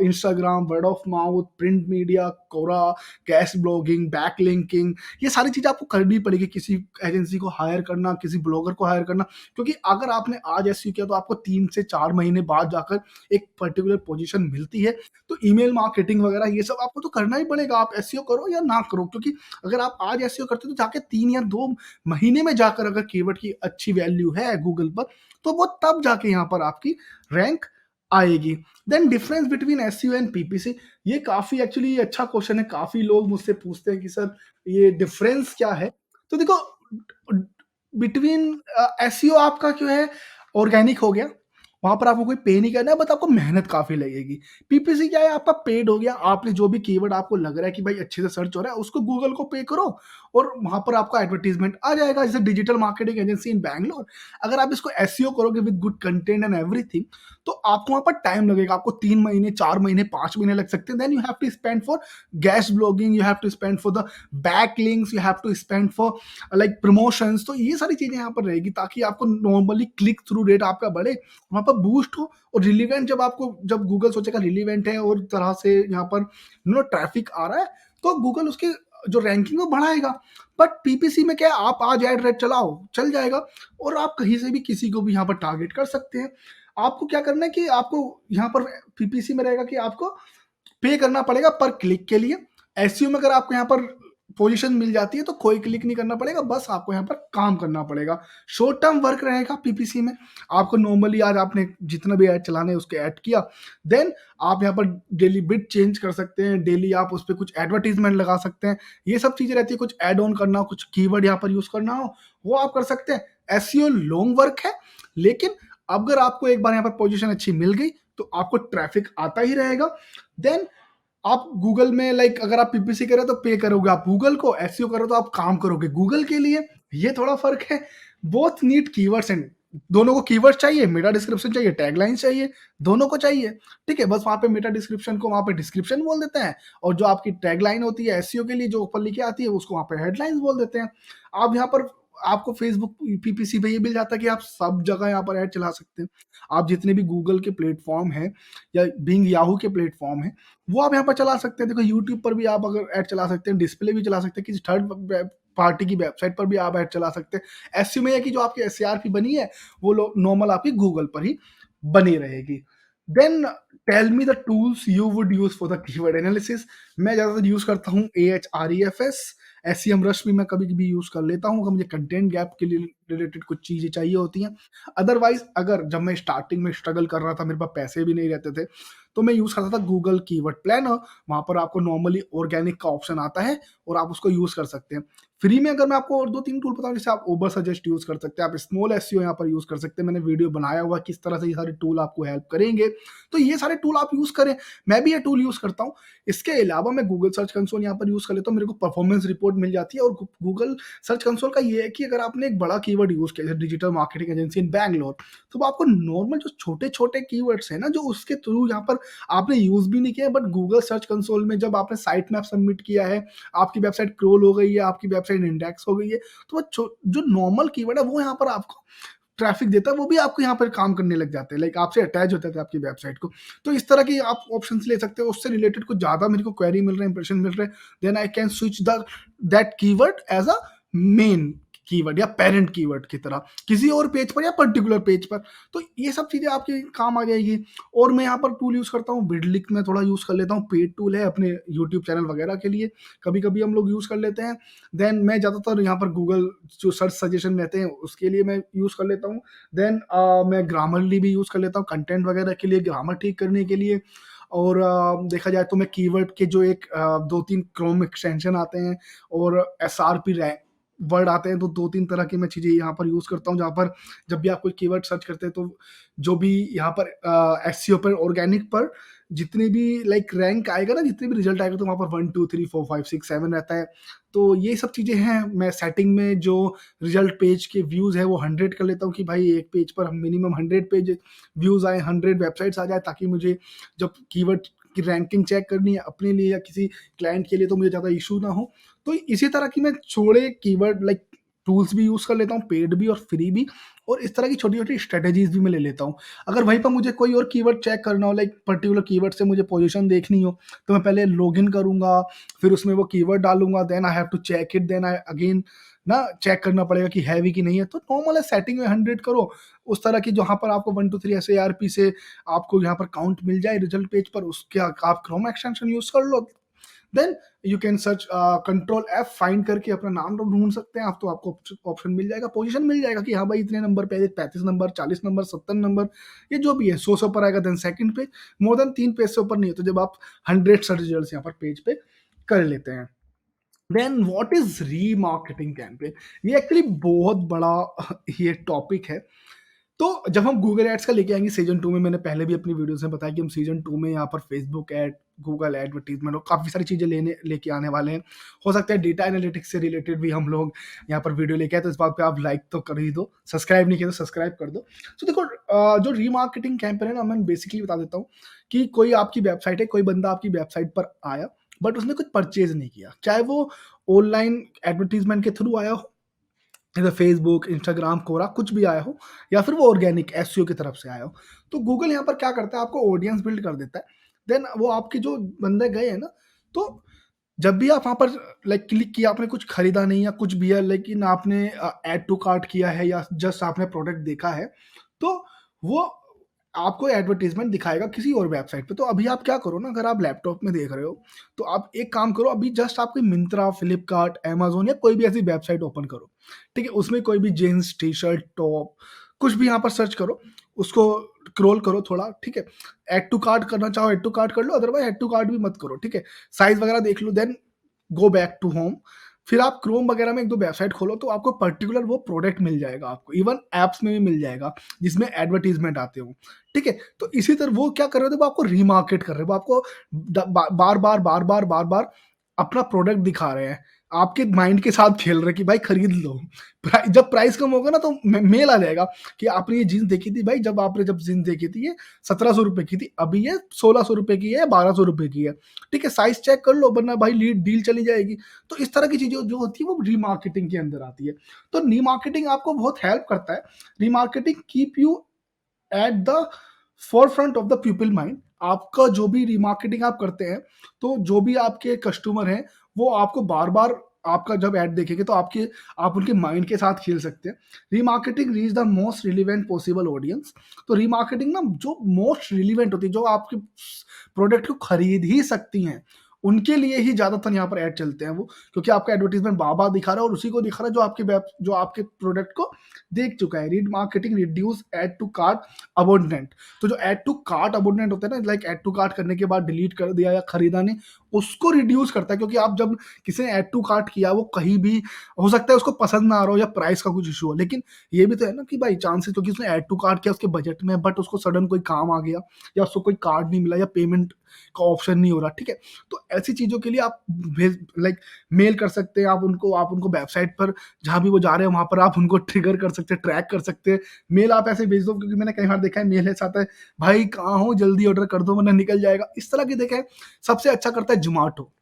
Instagram, word of mouth, print media, Quora, cash blogging, backlinking, ये सारी चीज़ें आपको करनी पड़ेगी। किसी एजेंसी को हायर करना, किसी ब्लॉगर को हायर करना, क्योंकि अगर आपने आज एसईओ किया तो आपको 3 से 4 महीने बाद जाकर एक पर्टिकुलर पोजीशन मिलती है। तो ईमेल मार्केटिंग वगैरह ये सब आपको तो करना ही पड़ेगा, आप एसईओ करो या ना करो, क्योंकि अगर आप आज एसईओ करते हो तो जाके 3 या 2 महीने में जाकर अगर कीवर्ड की अच्छी वैल्यू है गूगल पर, तो वो तब जाके यहाँ पर आपकी रैंक आएगी। Then difference between SEO and PPC, ये काफ़ी एक्चुअली अच्छा क्वेश्चन है, काफ़ी लोग मुझसे पूछते हैं कि सर ये डिफरेंस क्या है? तो देखो बिटवीन एसईओ आपका जो है ऑर्गेनिक हो गया, वहाँ पर आपको कोई पे नहीं करना है, बट आपको मेहनत काफ़ी लगेगी। पीपीसी क्या है, आपका पेड हो गया, आपने जो भी कीवर्ड आपको लग रहा है कि भाई अच्छे से सर्च हो रहा है, उसको गूगल को पे करो और वहाँ पर आपका एडवर्टाइज़मेंट आ जाएगा। जैसे डिजिटल मार्केटिंग एजेंसी इन बैंगलोर, अगर आप इसको एसईओ करोगे with good content and everything, तो आपको वहाँ पर टाइम लगेगा, आपको 3 महीने, 4 महीने, 5 महीने लग सकते हैं। Then you have to spend for guest blogging, you have to spend for the backlinks, you have to spend for like promotions. तो ये सारी चीज़ें यहाँ पर रहेगी ताकि आपको नॉर्मली क्लिक थ्रू रेट आपका बढ़े, वहाँ पर बूस्ट हो और रिलेवेंट, जब गूगल सोचेगा रिलेवेंट है और तरह से यहाँ पर ट्रैफिक आ रहा है, तो गूगल उसकी जो रैंकिंग है वो बढ़ाएगा। बट पीपीसी में क्या है, आप आज ऐड रेट चलाओ, चल जाएगा और आप कहीं से भी किसी को भी यहाँ पर टारगेट कर सकते हैं। आपको क्या करना है कि आपको यहाँ पर पीपीसी में रहेगा कि आपको पे करना पड़ेगा पर क्लिक के लिए। एसईओ में अगर आपको यहाँ पर पोजीशन मिल जाती है तो कोई क्लिक नहीं करना पड़ेगा, बस आपको यहाँ पर काम करना पड़ेगा। शॉर्ट टर्म वर्क रहेगा पीपीसी में। आपको नॉर्मली आज आपने जितना भी ऐड चलाने उसके ऐड किया, देन आप यहाँ पर डेली बिट चेंज कर सकते हैं, डेली आप उस पे कुछ एडवर्टाइज़मेंट लगा सकते हैं। ये सब चीज़ें रहती है, कुछ ऐड ऑन करना हो, कुछ कीवर्ड यहाँ पर यूज़ करना हो, वो आप कर सकते हैं। एसईओ लॉन्ग वर्क है, लेकिन अगर आपको एक बार यहाँ पर पोजीशन अच्छी मिल गई, तो आपको ट्रैफिक आता ही रहेगा। देन आप गूगल में लाइक अगर आप पीपीसी कर रहे हो तो पे करोगे आप गूगल को, एसईओ कर रहे हो तो आप काम करोगे गूगल के लिए, ये थोड़ा फ़र्क है। बोथ नीड कीवर्ड्स एंड दोनों को कीवर्ड्स चाहिए, मेटा डिस्क्रिप्शन चाहिए, टैगलाइन्स चाहिए, दोनों को चाहिए, ठीक है? बस वहाँ पे मेटा डिस्क्रिप्शन को वहाँ पे डिस्क्रिप्शन बोल देते हैं और जो आपकी टैगलाइन होती है एसईओ के लिए जो ऊपर लिखे आती है उसको वहाँ पे हेडलाइन्स बोल देते हैं। आप यहाँ पर आपको फेसबुक पीपीसी पे ये मिल जाता है कि आप सब जगह यहाँ पर ऐड चला सकते हैं। आप जितने भी गूगल के प्लेटफ़ॉर्म हैं या बिंग याहू के प्लेटफ़ॉर्म हैं, वो आप यहाँ पर चला सकते हैं। देखो यूट्यूब पर भी आप अगर ऐड चला सकते हैं, डिस्प्ले भी चला सकते हैं, किसी थर्ड वेब पार्टी की वेबसाइट पर भी आप ऐड चला सकते हैं। एसईओ में है कि जो आपकी एसईआरपी बनी है, वो लो नॉर्मल आपकी गूगल पर ही बनी रहेगी। Then tell me the tools you would use for the keyword analysis. मैं ज़्यादातर यूज़ करता हूँ एएचआरईएफएस, एसईएमरश भी मैं कभी-कभी यूज़ कर लेता हूँ, अगर मुझे कंटेंट गैप के लिए रिलेटेड कुछ चीज़ें चाहिए होती हैं। अदरवाइज़ अगर जब मैं स्टार्टिंग में स्ट्रगल कर रहा था, मेरे पास पैसे भी नहीं रहते थे, तो मैं यूज़ करता था गूगल कीवर्ड प्लानर। वहाँ पर आपको नॉर्मली ऑर्गेनिक का ऑप्शन आता है और आप उसको यूज़ कर सकते हैं। फ्री में अगर मैं आपको और 2-3 टूल बताऊँ, जैसे आप ओवर सजेस्ट यूज़ कर सकते हैं, आप स्मॉल एसईओ यहाँ पर यूज़ कर सकते हैं। मैंने वीडियो बनाया हुआ है किस तरह से ये सारे टूल आपको हेल्प करेंगे। तो ये सारे टूल आप यूज़ करें, मैं भी ये टूल यूज़ करता हूँ। इसके अलावा मैं गूगल सर्च कंसोल यहाँ पर यूज़ कर लेता हूँ, मेरे को परफॉर्मेंस रिपोर्ट मिल जाती है और गूगल सर्च कंसोल का ये है कि अगर आपने एक बड़ा कीवर्ड यूज़ किया, जैसे डिजिटल मार्केटिंग एजेंसी इन बैंगलोर, तो वो आपको नॉर्मल जो छोटे-छोटे कीवर्ड्स हैं ना, जो उसके थ्रू यहाँ पर आपने यूज़ भी नहीं किया है, बट गूगल सर्च कंसोल में जब आपने साइट मैप सबमिट किया है, आपकी वेबसाइट क्रॉल हो गई है, आपकी वेबसाइट इंडेक्स हो गई है, तो वो जो नॉर्मल कीवर्ड है वो यहाँ पर आपको ट्रैफिक देता है, वो भी आपको यहाँ पर काम करने लग जाते हैं, लाइक आपसे अटैच होते थे आपकी वेबसाइट को। तो इस तरह की आप ऑप्शंस ले सकते हो, उससे रिलेटेड कुछ ज़्यादा मेरे को क्वेरी मिल रहे हैं, इंप्रेशन मिल रहे हैं, then I can switch the that keyword as a main keyword या पेरेंट कीवर्ड की तरह किसी और पेज पर या पर्टिकुलर पेज पर। तो ये सब चीज़ें आपके काम आ जाएगी। और मैं यहाँ पर टूल यूज़ करता हूँ, बिडलिक में थोड़ा यूज़ कर लेता हूँ, पेड टूल है अपने यूट्यूब चैनल वगैरह के लिए, कभी-कभी हम लोग यूज़ कर लेते हैं। देन मैं ज़्यादातर यहाँ पर गूगल जो सर्च सजेशन रहते हैं उसके लिए मैं यूज़ कर लेता हूँ। देन मैं ग्रामरली भी यूज़ कर लेता हूँ कंटेंट वगैरह के लिए, ग्रामर ठीक करने के लिए। और देखा जाए तो मैं कीवर्ड के जो एक 2-3 क्रोम एक्सटेंशन आते हैं और एसआरपी रैंक वर्ड आते हैं, तो 2-3 तरह की मैं चीज़ें यहाँ पर यूज़ करता हूँ, जहाँ पर जब भी आप कोई कीवर्ड सर्च करते हैं, तो जो भी यहाँ पर एसईओ पर, ऑर्गेनिक पर जितने भी लाइक रैंक आएगा ना, जितने भी रिजल्ट आएगा, तो वहाँ पर 1, 2, 3, 4, 5, 6, 7 रहता है। तो ये सब चीज़ें हैं। मैं सेटिंग में जो रिजल्ट पेज के व्यूज़ है वो 100 कर लेता हूँ कि भाई एक पेज पर मिनिमम 100 पेज व्यूज़ आए, 100 वेबसाइट्स आ जाए, ताकि मुझे जब कीवर्ड की रैंकिंग चेक करनी है अपने लिए या किसी क्लाइंट के लिए, तो मुझे ज़्यादा इश्यू ना हो। तो इसी तरह की मैं छोड़े कीवर्ड लाइक टूल्स भी यूज़ कर लेता हूँ, पेड भी और फ्री भी, और इस तरह की छोटी-छोटी स्ट्रैटेजीज़ भी मैं ले लेता हूँ। अगर वहीं पर मुझे कोई और कीवर्ड चेक करना हो, लाइक पर्टिकुलर कीवर्ड से मुझे पोज़ीशन देखनी हो, तो मैं पहले लॉगिन करूँगा, फिर उसमें वो कीवर्ड डालूँगा, then I have to check it, then I again ना चेक करना पड़ेगा कि है भी कि नहीं है। तो नॉर्मल है, सेटिंग में 100 करो, उस तरह की जहाँ पर आपको 1, 2, 3 एसएआरपी से आपको यहाँ पर काउंट मिल जाए रिजल्ट पेज पर, उसके आप क्रोम एक्सटेंशन यूज़ कर लो। Then you can search, control F find करके अपना नाम ढूंढ सकते हैं आप, तो आपको ऑप्शन मिल जाएगा, पोजीशन मिल जाएगा कि हाँ भाई इतने नंबर पे है, 35 नंबर, 40 नंबर, 70 नंबर, ये जो भी है 100 से ऊपर आएगा then second page, more than 3 page से ऊपर नहीं है, तो जब आप 100 सर्च रिजल्ट यहाँ पर पेज पे कर लेते हैं। Then what is remarketing campaign? ये एक्चुअली बहुत बड़ा ये टॉपिक है। तो जब हम गूगल एड्स का लेके आएँगे सीज़न 2 में, मैंने पहले भी अपनी वीडियोज़ में बताया कि हम सीज़न 2 में यहाँ पर फेसबुक ऐड, गूगल एडवर्टाइज़मेंट और काफ़ी सारी चीज़ें लेके आने वाले हैं। हो सकता है डेटा एनालिटिक्स से रिलेटेड भी हम लोग यहाँ पर वीडियो लेके आएँ, तो इस बात पे आप लाइक तो कर ही दो, सब्सक्राइब नहीं किया तो सब्सक्राइब कर दो। तो देखो, जो रीमार्केटिंग कैंपेन है ना, मैं बेसिकली बता देता हूँ कि कोई आपकी वेबसाइट है, कोई बंदा आपकी वेबसाइट पर आया, बट उसने कुछ परचेज़ नहीं किया। चाहे वो ऑनलाइन एडवर्टाइज़मेंट के थ्रू आया हो, जैसे फेसबुक, इंस्टाग्राम, कोरा कुछ भी आया हो, या फिर वो ऑर्गेनिक एसईओ की तरफ से आया हो। तो गूगल यहाँ पर क्या करता है, आपको ऑडियंस बिल्ड कर देता है। देन वो आपके जो बंदे गए हैं ना, तो जब भी आप वहाँ पर लाइक क्लिक किया, आपने कुछ खरीदा नहीं या कुछ भी है, लेकिन आपने ऐड टू कार्ट किया है या जस्ट आपने प्रोडक्ट देखा है, तो वो आपको एडवर्टाइज़मेंट दिखाएगा किसी और वेबसाइट पे। तो अभी आप क्या करो ना, अगर आप लैपटॉप में देख रहे हो, तो आप एक काम करो, अभी जस्ट आप कोई मिंत्रा, फ्लिपकार्ट, अमेज़न या कोई भी ऐसी वेबसाइट ओपन करो, ठीक है? उसमें कोई भी जीन्स, टी-शर्ट, टॉप कुछ भी यहाँ पर सर्च करो, उसको स्क्रॉल करो थोड़ा, ठीक है? ऐड टू कार्ट करना चाहो ऐड टू कार्ट कर लो, अदरवाइज़ ऐड टू कार्ट भी मत करो, ठीक है? साइज़ वगैरह देख लो, then go back to home. फिर आप क्रोम वगैरह में 1-2 वेबसाइट खोलो तो आपको पर्टिकुलर वो प्रोडक्ट मिल जाएगा आपको। इवन ऐप्स में भी मिल जाएगा, जिसमें एडवर्टाइज़मेंट आते हो, ठीक है? तो इसी तरह वो क्या कर रहे थे, वो आपको रीमार्केट कर रहे हैं, वो आपको बार-बार, बार-बार, बार-बार अपना प्रोडक्ट दिखा रहे हैं। आपके माइंड के साथ खेल रहे हैं कि भाई खरीद लो। जब प्राइस कम होगा ना तो मेल आ जाएगा कि आपने ये जीन्स देखी थी भाई, जब आपने जब जीन्स देखी थी ये ₹1700 की थी, अभी ये ₹1600 की है या ₹1200 की है। ठीक है, साइज़ चेक कर लो वरना भाई लीड डील चली जाएगी। तो इस तरह की चीज़ें जो होती है वो रीमार्केटिंग के अंदर आती है। तो रीमार्केटिंग आपको बहुत हेल्प करता है। Remarketing keep you at the forefront of the people mind. आपका जो भी रिमार्केटिंग आप करते हैं, तो जो भी आपके कस्टमर हैं, वो आपको बार-बार आपका जब ऐड देखेंगे तो आपके आप उनके माइंड के साथ खेल सकते हैं। Remarketing reach the most relevant possible audience. तो रिमार्केटिंग ना जो मोस्ट रिलेवेंट होती है, जो आपके प्रोडक्ट को खरीद ही सकती हैं, उनके लिए ही ज़्यादातर यहाँ पर ऐड चलते हैं वो, क्योंकि आपका एडवर्टाइज़मेंट बार-बार दिखा रहा है और उसी को दिखा रहा है जो आपके प्रोडक्ट को देख चुका है। Remarketing reduce add to cart abandonment. तो जो ऐड टू कार्ट अबंडेंट होता है ना, लाइक ऐड टू कार्ट करने के बाद डिलीट कर दिया या खरीदा नहीं, उसको रिड्यूस करता है, क्योंकि आप जब किसी ने ऐड टू कार्ट किया, वो कहीं भी हो सकता है उसको पसंद ना आ रहा हो या प्राइस का कुछ इश्यू हो, लेकिन ये भी तो है ना कि बाई चांसेस, क्योंकि उसने ऐड टू कार्ट किया उसके बजट में, बट उसको सडन कोई काम आ गया या उसको कोई कार्ड नहीं मिला या पेमेंट का ऑप्शन नहीं हो रहा, ठीक है? तो ऐसी चीज़ों के लिए आप भेज लाइक मेल कर सकते हैं, आप उनको वेबसाइट पर जहाँ भी वो जा रहे हैं वहाँ पर आप उनको ट्रिगर कर सकते हैं, ट्रैक कर सकते हैं। मेल आप ऐसे भेज दो, क्योंकि मैंने कई बार देखा है मेल ऐसा आता है, भाई कहाँ हो जल्दी ऑर्डर कर दो वरना निकल जाएगा। इस तरह की देखा है। सबसे अच्छा करता है ज़ोमैटो।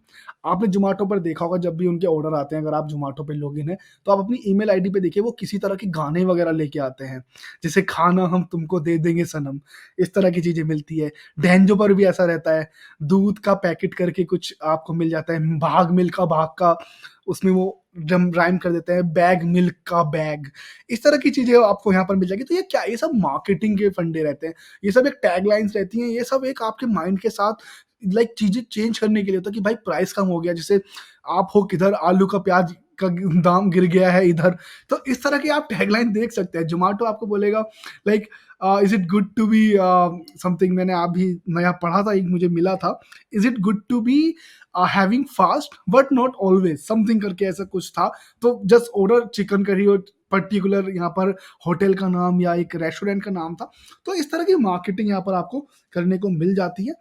आपने ज़ोमैटो पर देखा होगा, जब भी उनके ऑर्डर आते हैं, अगर आप ज़ोमैटो पे लॉगिन हैं, तो आप अपनी ईमेल आईडी पे देखिए वो किसी तरह के गाने वगैरह लेके आते हैं। जैसे खाना हम तुमको दे देंगे सनम, इस तरह की चीज़ें मिलती है। डैंजो पर भी ऐसा रहता है, दूध का पैकेट करके कुछ आपको मिल जाता है, भाग मिल्खा भाग का, उसमें वो जम राइम कर देते हैं, बैग मिल्क का बैग। इस तरह की चीज़ें आपको यहाँ पर मिल जाएगी। तो ये क्या है? ये सब मार्केटिंग के फंडे रहते हैं। ये सब एक टैगलाइन्स रहती हैं, ये सब एक आपके माइंड के साथ चीज़ें चेंज करने के लिए होता है कि भाई प्राइस कम हो गया। जैसे आप हो किधर, आलू का प्याज का दाम गिर गया है इधर। तो इस तरह की आप टैगलाइन देख सकते हैं। ज़ोमैटो आपको बोलेगा like is it good to be something, मैंने अभी नया पढ़ा था, एक मुझे मिला था, is it good to be having fast but not always, something करके ऐसा कुछ था। तो जस्ट ऑर्डर चिकन करी और पर्टिकुलर यहाँ पर होटल का नाम या एक रेस्टोरेंट का नाम था। तो इस तरह की मार्केटिंग यहाँ पर आपको करने को मिल जाती है।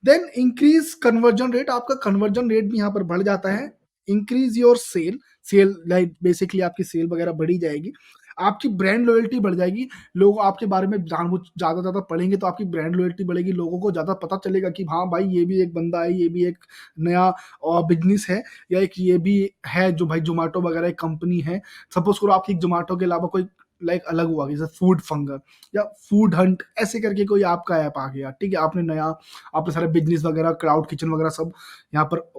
Then increase conversion rate. आपका कन्वर्जन रेट भी यहाँ पर बढ़ जाता है। Increase your sale. Sale like basically आपकी सेल वगैरह बढ़ी जाएगी। आपकी ब्रांड लॉयल्टी बढ़ जाएगी। लोग आपके बारे में जानबूझ ज़्यादा ज़्यादा पढ़ेंगे तो आपकी ब्रांड लॉयल्टी बढ़ेगी। लोगों को ज़्यादा पता चलेगा कि हाँ भाई ये भी एक बंदा है, ये भी एक नया बिजनेस है, या एक ये भी है जो भाई जोमेटो वगैरह एक कंपनी है। सपोज करो आपकी जोमेटो के अलावा कोई लाइक अलग हुआ, जैसे फूड फंगर या फूड हंट ऐसे करके कोई आपका ऐप आ गया, ठीक है? आपने नया, आपने सारे बिज़नेस वगैरह, क्लाउड किचन वगैरह सब यहाँ पर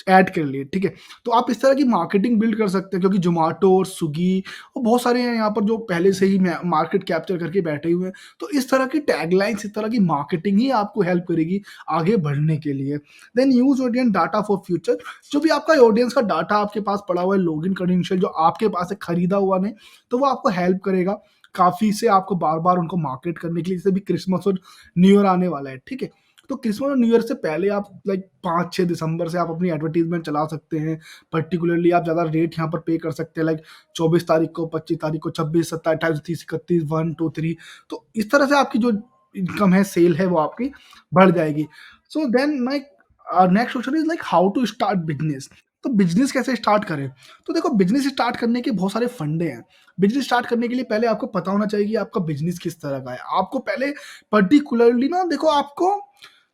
ऐड कर लिए, ठीक है? तो आप इस तरह की मार्केटिंग बिल्ड कर सकते हैं, क्योंकि ज़ोमैटो और स्विगी और बहुत सारे हैं यहाँ पर जो पहले से ही मार्केट कैप्चर करके बैठे हुए हैं। तो इस तरह की टैगलाइन्स, इस तरह की मार्केटिंग ही आपको हेल्प करेगी आगे बढ़ने के लिए। Then use audience data for future. जो भी आपका ऑडियंस का डाटा आपके पास पड़ा हुआ है, लॉगिन क्रेडेंशियल जो आपके पास है, खरीदा हुआ नहीं, तो वो आपको हेल्प करेगा काफ़ी से, आपको बार-बार उनको मार्केट करने के लिए। जैसे भी क्रिसमस और न्यू ईयर आने वाला है, ठीक है? तो क्रिसमस और न्यू ईयर से पहले आप लाइक 5-6 दिसंबर से आप अपनी एडवर्टाइज़मेंट चला सकते हैं। पर्टिकुलरली आप ज़्यादा रेट यहाँ पर पे कर सकते हैं, लाइक 24 तारीख को, 25 तारीख को, 26, 27, 28, 29, 31, 1, 2, 3। तो इस तरह से आपकी जो इनकम है, सेल है, वो आपकी बढ़ जाएगी। So then like next question is like how to start business. तो बिज़नेस कैसे स्टार्ट करें? तो देखो, बिज़नेस स्टार्ट करने के बहुत सारे फंडे हैं। बिज़नेस स्टार्ट करने के लिए पहले आपको पता होना चाहिए कि आपका बिज़नेस किस तरह का है। आपको पहले पर्टिकुलरली ना देखो, आपको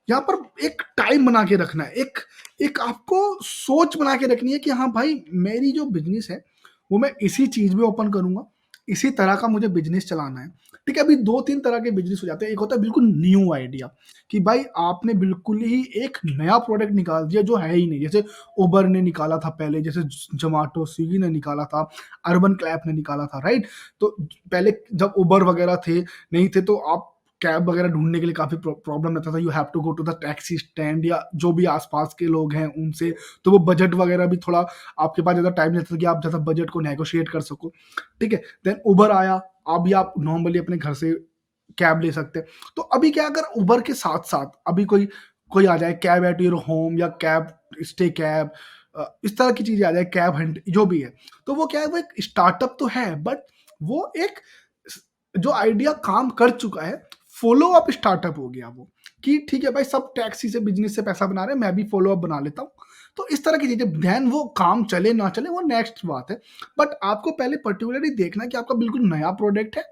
यहाँ पर एक टाइम बना के रखना है, एक एक आपको सोच बना के रखनी है कि हाँ भाई, मेरी जो बिज़नेस है, वो मैं इसी चीज़ में ओपन करूँगा, इसी तरह का मुझे बिज़नेस चलाना है। ठीक है, अभी 2-3 तरह के बिज़नेस हो जाते हैं। एक होता है बिल्कुल न्यू आइडिया, कि भाई आपने बिल्कुल ही एक नया प्रोडक्ट निकाल दिया जो है ही नहीं। जैसे उबर ने निकाला था पहले, जैसे ज़ोमैटो, स्विगी ने निकाला था, अर्बन क्लैप ने निकाला था, राइट? तो पहले जब उबर वगैरह थे, नहीं थे, तो आप कैब वगैरह ढूँढने के लिए काफ़ी प्रॉब्लम रहता था। You have to go to the taxi stand या जो भी आस-पास के लोग हैं उनसे। तो वो बजट वगैरह भी थोड़ा, आपके पास ज़्यादा टाइम नहीं रहता था कि आप ज़्यादा बजट को नेगोशिएट कर सको, ठीक है? देन उबर आया, अभी आप नॉर्मली अपने घर से कैब ले सकते हैं। तो अभी क्या, अगर उबर के साथ-साथ अभी कोई कोई आ जाए, कैब एट योर होम या कैब, स्टे कैब, इस तरह की चीज़ें आ जाए, कैब हंट जो भी है। तो वो क्या है, वो एक स्टार्टअप तो है, बट वो एक स जो आइडिया काम कर चुका है, फ़ॉलो अप स्टार्टअप हो गया वो, कि ठीक है भाई, सब टैक्सी से बिज़नेस से पैसा बना रहे हैं, मैं भी फ़ॉलो अप बना लेता हूँ। तो इस तरह की चीज़ें, देन वो काम चले ना चले वो नेक्स्ट बात है। बट आपको पहले पर्टिकुलरली देखना है कि आपका बिल्कुल नया प्रोडक्ट है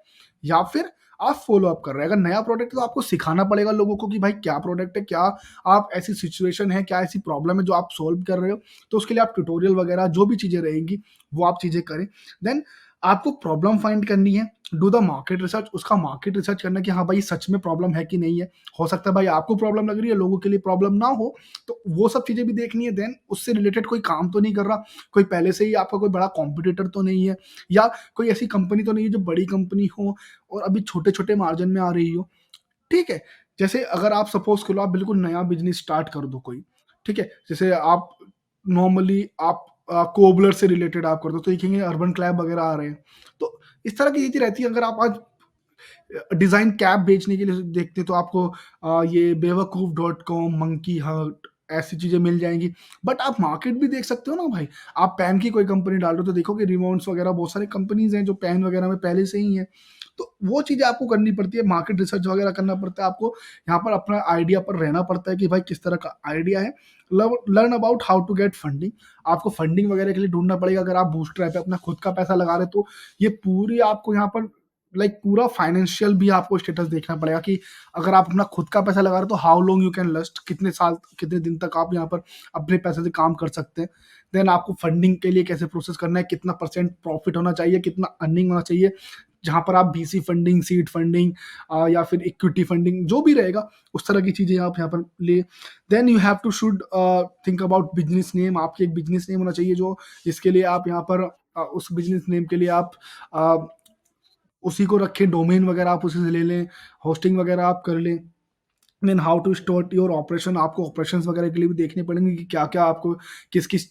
या फिर आप फ़ॉलो अप कर रहे हैं। अगर नया प्रोडक्ट है तो आपको सिखाना पड़ेगा लोगों को कि भाई क्या प्रोडक्ट है, क्या आप ऐसी सिचुएशन है, क्या ऐसी प्रॉब्लम है जो आप सॉल्व कर रहे हो। तो उसके लिए आप ट्यूटोरियल वगैरह जो भी चीज़ें रहेंगी, वो आप चीज़ें करें। देन आपको प्रॉब्लम फाइंड करनी है, डू द मार्केट रिसर्च, उसका मार्केट रिसर्च करना है कि हाँ भाई, सच में प्रॉब्लम है कि नहीं है। हो सकता है भाई आपको प्रॉब्लम लग रही है, लोगों के लिए प्रॉब्लम ना हो, तो वो सब चीज़ें भी देखनी है। देन उससे रिलेटेड कोई काम तो नहीं कर रहा, कोई पहले से ही आपका कोई बड़ा कॉम्पिटिटर तो नहीं है, या कोई ऐसी कंपनी तो नहीं है जो बड़ी कंपनी हो और अभी छोटे-छोटे मार्जिन में आ रही हो। ठीक है? जैसे अगर आप सपोज़ करो, आप बिल्कुल नया बिज़नेस स्टार्ट कर दो कोई, ठीक है? जैसे आप नॉर्मली आप कोबलर से रिलेटेड आप कर दो, तो देखेंगे अर्बन क्लैब वगैरह आ रहे हैं। तो इस तरह की चीज़ें रहती है। अगर आप आज डिज़ाइन कैप बेचने के लिए देखते तो आपको ये बेवकूफ़ डॉट कॉम, मंकी हर्ट ऐसी चीज़ें मिल जाएँगी। बट आप मार्केट भी देख सकते हो ना भाई। आप पेन की कोई कंपनी डाल रहे हो तो देखोगे रिमोट्स वगैरह बहुत सारी कंपनीज़ हैं जो पेन वगैरह में पहले से ही हैं। तो वो चीज़ें आपको करनी पड़ती है, मार्केट रिसर्च वगैरह करना पड़ता है आपको। यहाँ पर अपना आइडिया पर रहना पड़ता है कि भाई किस तरह का आइडिया है। Learn about how to get funding. आपको फंडिंग वगैरह के लिए ढूँढना पड़ेगा। अगर आप बूटस्ट्रैप पे अपना खुद का पैसा लगा रहे हो तो ये पूरी आपको यहाँ पर पूरा फाइनेंशियल भी आपको स्टेटस देखना पड़ेगा कि अगर आप अपना खुद का पैसा लगा रहे हो तो how long you can last, कितने साल, कितने दिन तक आप यहाँ पर अपने पैसे से काम कर सकते हैं। देन आपको फंडिंग के लिए कैसे प्रोसेस करना है, कितना परसेंट प्रॉफिट होना चाहिए, कितना अर्निंग होना चाहिए, जहाँ पर आप बीसी फंडिंग, सीड फंडिंग या फिर इक्विटी फंडिंग जो भी रहेगा, उस तरह की चीज़ें आप यहाँ पर ले। Then you have to should think about business name. आपकी एक बिज़नेस नेम होना चाहिए जो जिसके लिए आप यहाँ पर उस बिज़नेस नेम के लिए आप अ, उसी को रखें, डोमेन वगैरह आप उसी से ले लें, होस्टिंग वगैरह आप कर लें। Then how to start your operation. आपको ऑपरेशंस वगैरह के लिए भी देखने पड़ेंगे कि क्या-क्या आपको किस-किस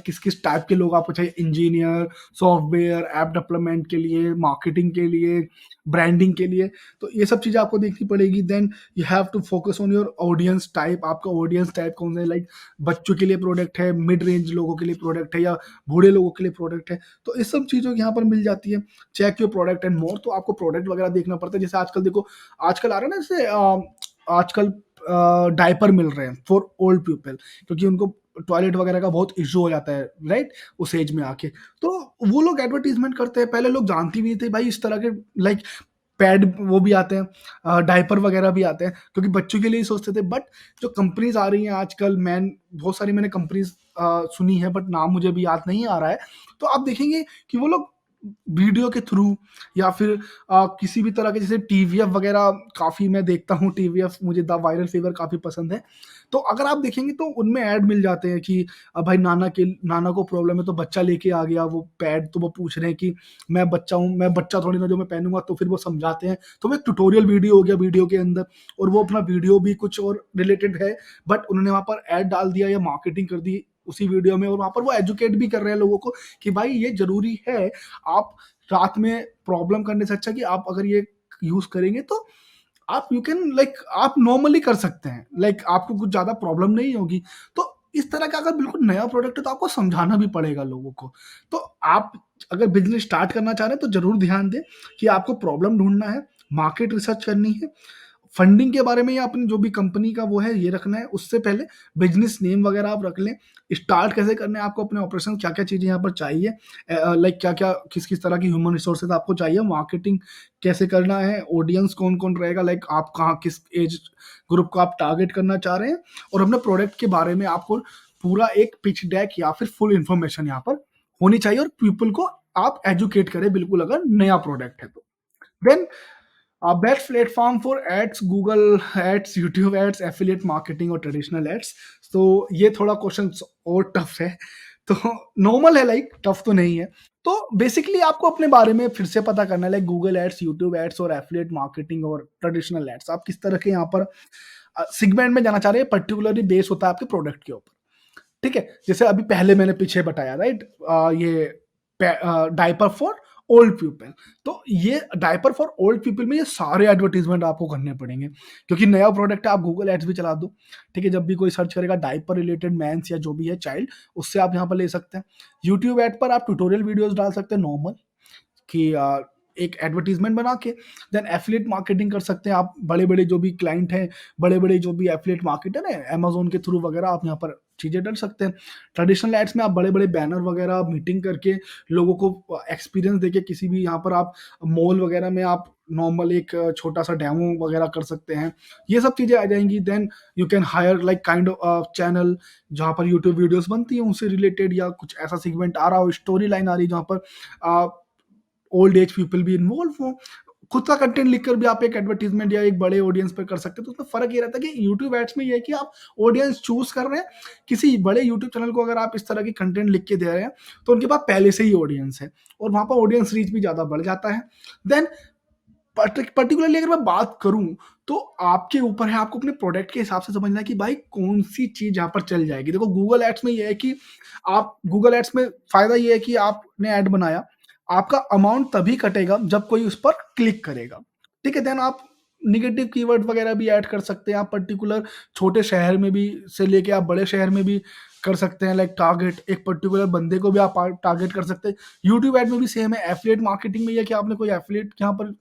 किस-किस टाइप के लोग आपको चाहिए, इंजीनियर, सॉफ्टवेयर, ऐप डेवलपमेंट के लिए, मार्केटिंग के लिए, ब्रांडिंग के लिए। तो ये सब चीज़ें आपको देखनी पड़ेगी। Then you have to focus on your audience type. आपका ऑडियंस टाइप कौन सा है, बच्चों के लिए प्रोडक्ट है, मिड रेंज लोगों के लिए प्रोडक्ट है या बूढ़े लोगों के लिए प्रोडक्ट है। तो इस सब चीज़ों की यहाँ पर मिल जाती है। Check your product and more. तो आपको प्रोडक्ट वगैरह देखना पड़ता है। जैसे आजकल देखो, आजकल आ रहा है ना, जैसे आजकल डायपर मिल रहे हैं फॉर ओल्ड पीपल, क्योंकि उनको टॉयलेट वगैरह का बहुत इश्यू हो जाता है, राइट? उस एज में आके। तो वो लोग एडवर्टाइज़मेंट करते हैं। पहले लोग जानते भी नहीं थे भाई, इस तरह के लाइक पैड वो भी आते हैं, डायपर वगैरह भी आते हैं, क्योंकि बच्चों के लिए ही सोचते थे। बट जो कंपनीज़ आ रही हैं आजकल, बहुत सारी मैंने कंपनीज़ सुनी है, बट नाम मुझे अभी याद नहीं आ रहा है। तो आप देखेंगे कि वो लोग वीडियो के थ्रू या फिर किसी भी तरह के, जैसे टीवीएफ वगैरह काफ़ी मैं देखता हूँ, टीवीएफ मुझे द वायरल फीवर काफ़ी पसंद है। तो अगर आप देखेंगे तो उनमें ऐड मिल जाते हैं कि भाई नाना को प्रॉब्लम है तो बच्चा लेके आ गया वो पैड, तो वो पूछ रहे हैं कि मैं बच्चा हूँ, मैं बच्चा थोड़ी ना जो मैं पहनूँगा, तो फिर वो समझाते हैं। तो वो एक ट्यूटोरियल वीडियो हो गया वीडियो के अंदर, और वो अपना वीडियो भी कुछ और रिलेटेड है, बट उन्होंने वहाँ पर ऐड डाल दिया या मार्केटिंग कर दी उसी वीडियो में, और वहाँ पर वो एजुकेट भी कर रहे हैं लोगों को कि भाई ये ज़रूरी है। आप रात में प्रॉब्लम करने से अच्छा कि आप अगर ये यूज़ करेंगे तो आप यू कैन आप नॉर्मली कर सकते हैं। आपको कुछ ज़्यादा प्रॉब्लम नहीं होगी। तो इस तरह का अगर बिल्कुल नया प्रोडक्ट है तो आपको समझाना भी पड़ेगा लोगों को। तो आप अगर बिज़नेस स्टार्ट करना चाह रहे हैं तो ज़रूर ध्यान दें कि आपको प्रॉब्लम ढूँढना है, मार्केट रिसर्च करनी है, फंडिंग के बारे में या अपनी जो भी कंपनी का वो है ये रखना है। उससे पहले बिज़नेस नेम वगैरह आप रख लें। स्टार्ट कैसे करना है आपको अपने ऑपरेशन, क्या-क्या चीज़ें यहाँ पर चाहिए, क्या-क्या किस-किस तरह की ह्यूमन रिसोर्सेज़ आपको चाहिए, मार्केटिंग कैसे करना है, ऑडियंस कौन-कौन रहेगा, आप कहाँ किस एज ग्रुप को आप टारगेट करना चाह रहे हैं, और अपने प्रोडक्ट के बारे में आपको पूरा एक पिच डेक या फिर फुल इन्फॉर्मेशन यहाँ पर होनी चाहिए, और पीपल को आप एजुकेट करें बिल्कुल अगर नया प्रोडक्ट है तो। Then best platform for ads, Google ads, YouTube ads, affiliate marketing और ट्रेडिशनल एड्स। तो ये थोड़ा क्वेश्चन और टफ है। तो नॉर्मल है, टफ तो नहीं है। तो बेसिकली आपको अपने बारे में फिर से पता करना है, गूगल एड्स, यूट्यूब एड्स और एफिलिएट मार्केटिंग और ट्रेडिशनल एड्स, आप किस तरह के यहाँ पर सेगमेंट में जाना चाह रहे हैं, पर्टिकुलरली बेस होता है आपके प्रोडक्ट के ऊपर। ठीक है? जैसे अभी पहले मैंने पीछे बताया, राइट? ये डायपर फॉर ओल्ड पीपल। तो ये डायपर फॉर ओल्ड पीपल में ये सारे एडवर्टाइजमेंट आपको करने पड़ेंगे, क्योंकि नया प्रोडक्ट है, आप गूगल एड्स भी चला दो, ठीक है? जब भी कोई सर्च करेगा डायपर रिलेटेड मेंस या जो भी है चाइल्ड, उससे आप यहाँ पर ले सकते हैं। यूट्यूब एड पर आप ट्यूटोरियल वीडियोस डाल सकते हैं नॉर्मल, कि एक एडवर्टाइजमेंट बना के देन एफिलिएट मार्केटिंग कर सकते हैं आप। बड़े-बड़े जो भी क्लाइंट हैं, बड़े-बड़े जो भी एफिलिएट मार्केटर हैं, अमेज़न के थ्रू वगैरह आप यहाँ पर चीज़ें डाल सकते हैं। ट्रेडिशनल एड्स में आप बड़े-बड़े बैनर वगैरह मीटिंग करके लोगों को एक्सपीरियंस देके किसी भी यहाँ पर आप मॉल वगैरह में आप नॉर्मल एक छोटा-सा डेमो वगैरह कर सकते हैं। ये सब चीज़ें आ जाएँगी। Then you can hire like kind of channel जहाँ पर यूट्यूब वीडियोज़ बनती हैं उनसे रिलेटेड, या कुछ ऐसा सेगमेंट आ रहा हो, स्टोरी लाइन आ रही है जहाँ पर ओल्ड एज पीपल भी इन्वॉल्व हों। खुद का कंटेंट लिखकर भी आप एक एडवर्टाइजमेंट या एक बड़े ऑडियंस पे कर सकते हो। तो उसमें फ़र्क ये रहता है कि यूट्यूब एड्स में ये है कि आप ऑडियंस चूज़ कर रहे हैं। किसी बड़े यूट्यूब चैनल को अगर आप इस तरह की कंटेंट लिख के दे रहे हैं, तो उनके पास पहले से ही ऑडियंस है और वहाँ पर ऑडियंस रीच भी ज़्यादा बढ़ जाता है। देन पर्टिकुलरली अगर मैं बात करूँ, तो आपके ऊपर है, आपको अपने प्रोडक्ट के हिसाब से समझना है कि भाई कौन-सी चीज़ यहाँ पर चल जाएगी। देखो गूगल एड्स में ये है कि आप गूगल एड्स में फ़ायदा ये है कि आपने ऐड बनाया, आपका अमाउंट तभी कटेगा जब कोई उस पर क्लिक करेगा। ठीक है? देन आप नेगेटिव कीवर्ड वगैरह भी ऐड कर सकते हैं। आप पर्टिकुलर छोटे शहर में भी से लेके आप बड़े शहर में भी कर सकते हैं, लाइक टारगेट एक पर्टिकुलर बंदे को भी आप टारगेट कर सकते हैं। यूट्यूब एड में भी सेम है। एफिलिएट मार्केटिंग में ये है कि आपने कोई एफिलिएट यहाँ पर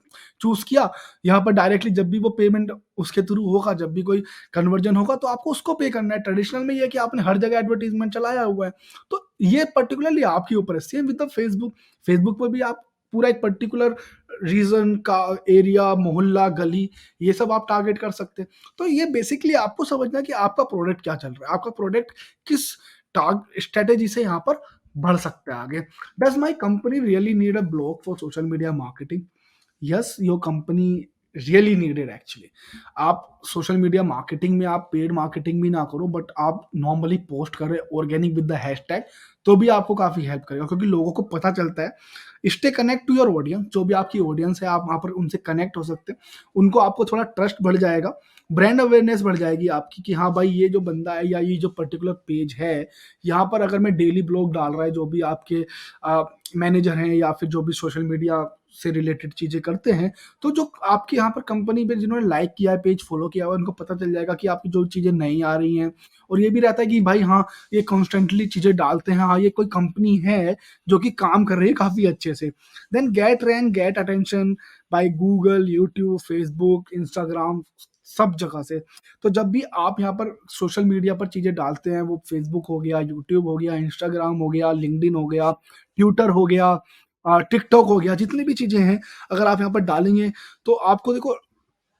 चूज़ किया, यहाँ पर डायरेक्टली जब भी वो पेमेंट उसके थ्रू होगा, जब भी कोई कन्वर्जन होगा तो आपको उसको पे करना है। ट्रेडिशनल में ये है कि आपने हर जगह एडवर्टाइज़मेंट चलाया हुआ है। तो ये पर्टिकुलरली आपके ऊपर है। Same with the Facebook, Facebook पे भी आप पूरा एक पर्टिकुलर रीजन का एरिया, मोहल्ला, गली, ये सब आप टारगेट कर सकते हैं। तो ये बेसिकली आपको समझना है कि आपका प्रोडक्ट क्या चल रहा है, आपका प्रोडक्ट किस स्ट्रेटेजी से यहाँ पर बढ़ सकता है आगे। Does my company really need a blog for social media marketing? Yes, your company really needed actually. आप सोशल मीडिया मार्केटिंग में आप पेड मार्केटिंग भी ना करो, बट आप नॉर्मली पोस्ट करें ऑर्गेनिक विद द हैशटैग, तो भी आपको काफ़ी हेल्प करेगा, क्योंकि लोगों को पता चलता है। Stay connect to your audience, जो भी आपकी ऑडियंस है आप वहाँ पर उनसे कनेक्ट हो सकते हैं। उनको आपको थोड़ा ट्रस्ट बढ़ जाएगा, ब्रांड अवेयरनेस बढ़ जाएगी आपकी कि हाँ भाई ये जो बंदा है या ये जो पर्टिकुलर पेज है, यहाँ पर अगर मैं डेली ब्लॉग डाल रहा है, जो भी आपके मैनेजर हैं या फिर जो भी सोशल मीडिया से रिलेटेड चीज़ें करते हैं, तो जो आपके यहाँ पर कंपनी पे जिन्होंने लाइक किया है, पेज फॉलो किया हुआ है, उनको पता चल जाएगा कि आपकी जो चीज़ें नई आ रही हैं। और ये भी रहता है कि भाई हाँ, ये कॉन्स्टेंटली चीज़ें डालते हैं, हाँ, ये कोई कंपनी है जो कि काम कर रही है काफ़ी अच्छे से। Then get rank, get attention by Google, YouTube, Facebook, Instagram, सब जगह से। तो जब भी आप यहाँ पर सोशल मीडिया पर चीज़ें डालते हैं, वो फेसबुक हो गया, यूट्यूब हो गया, इंस्टाग्राम हो गया, लिंक्डइन हो गया, ट्विटर हो गया, टिकटॉक हो गया, जितनी भी चीज़ें हैं, अगर आप यहाँ पर डालेंगे, तो आपको देखो,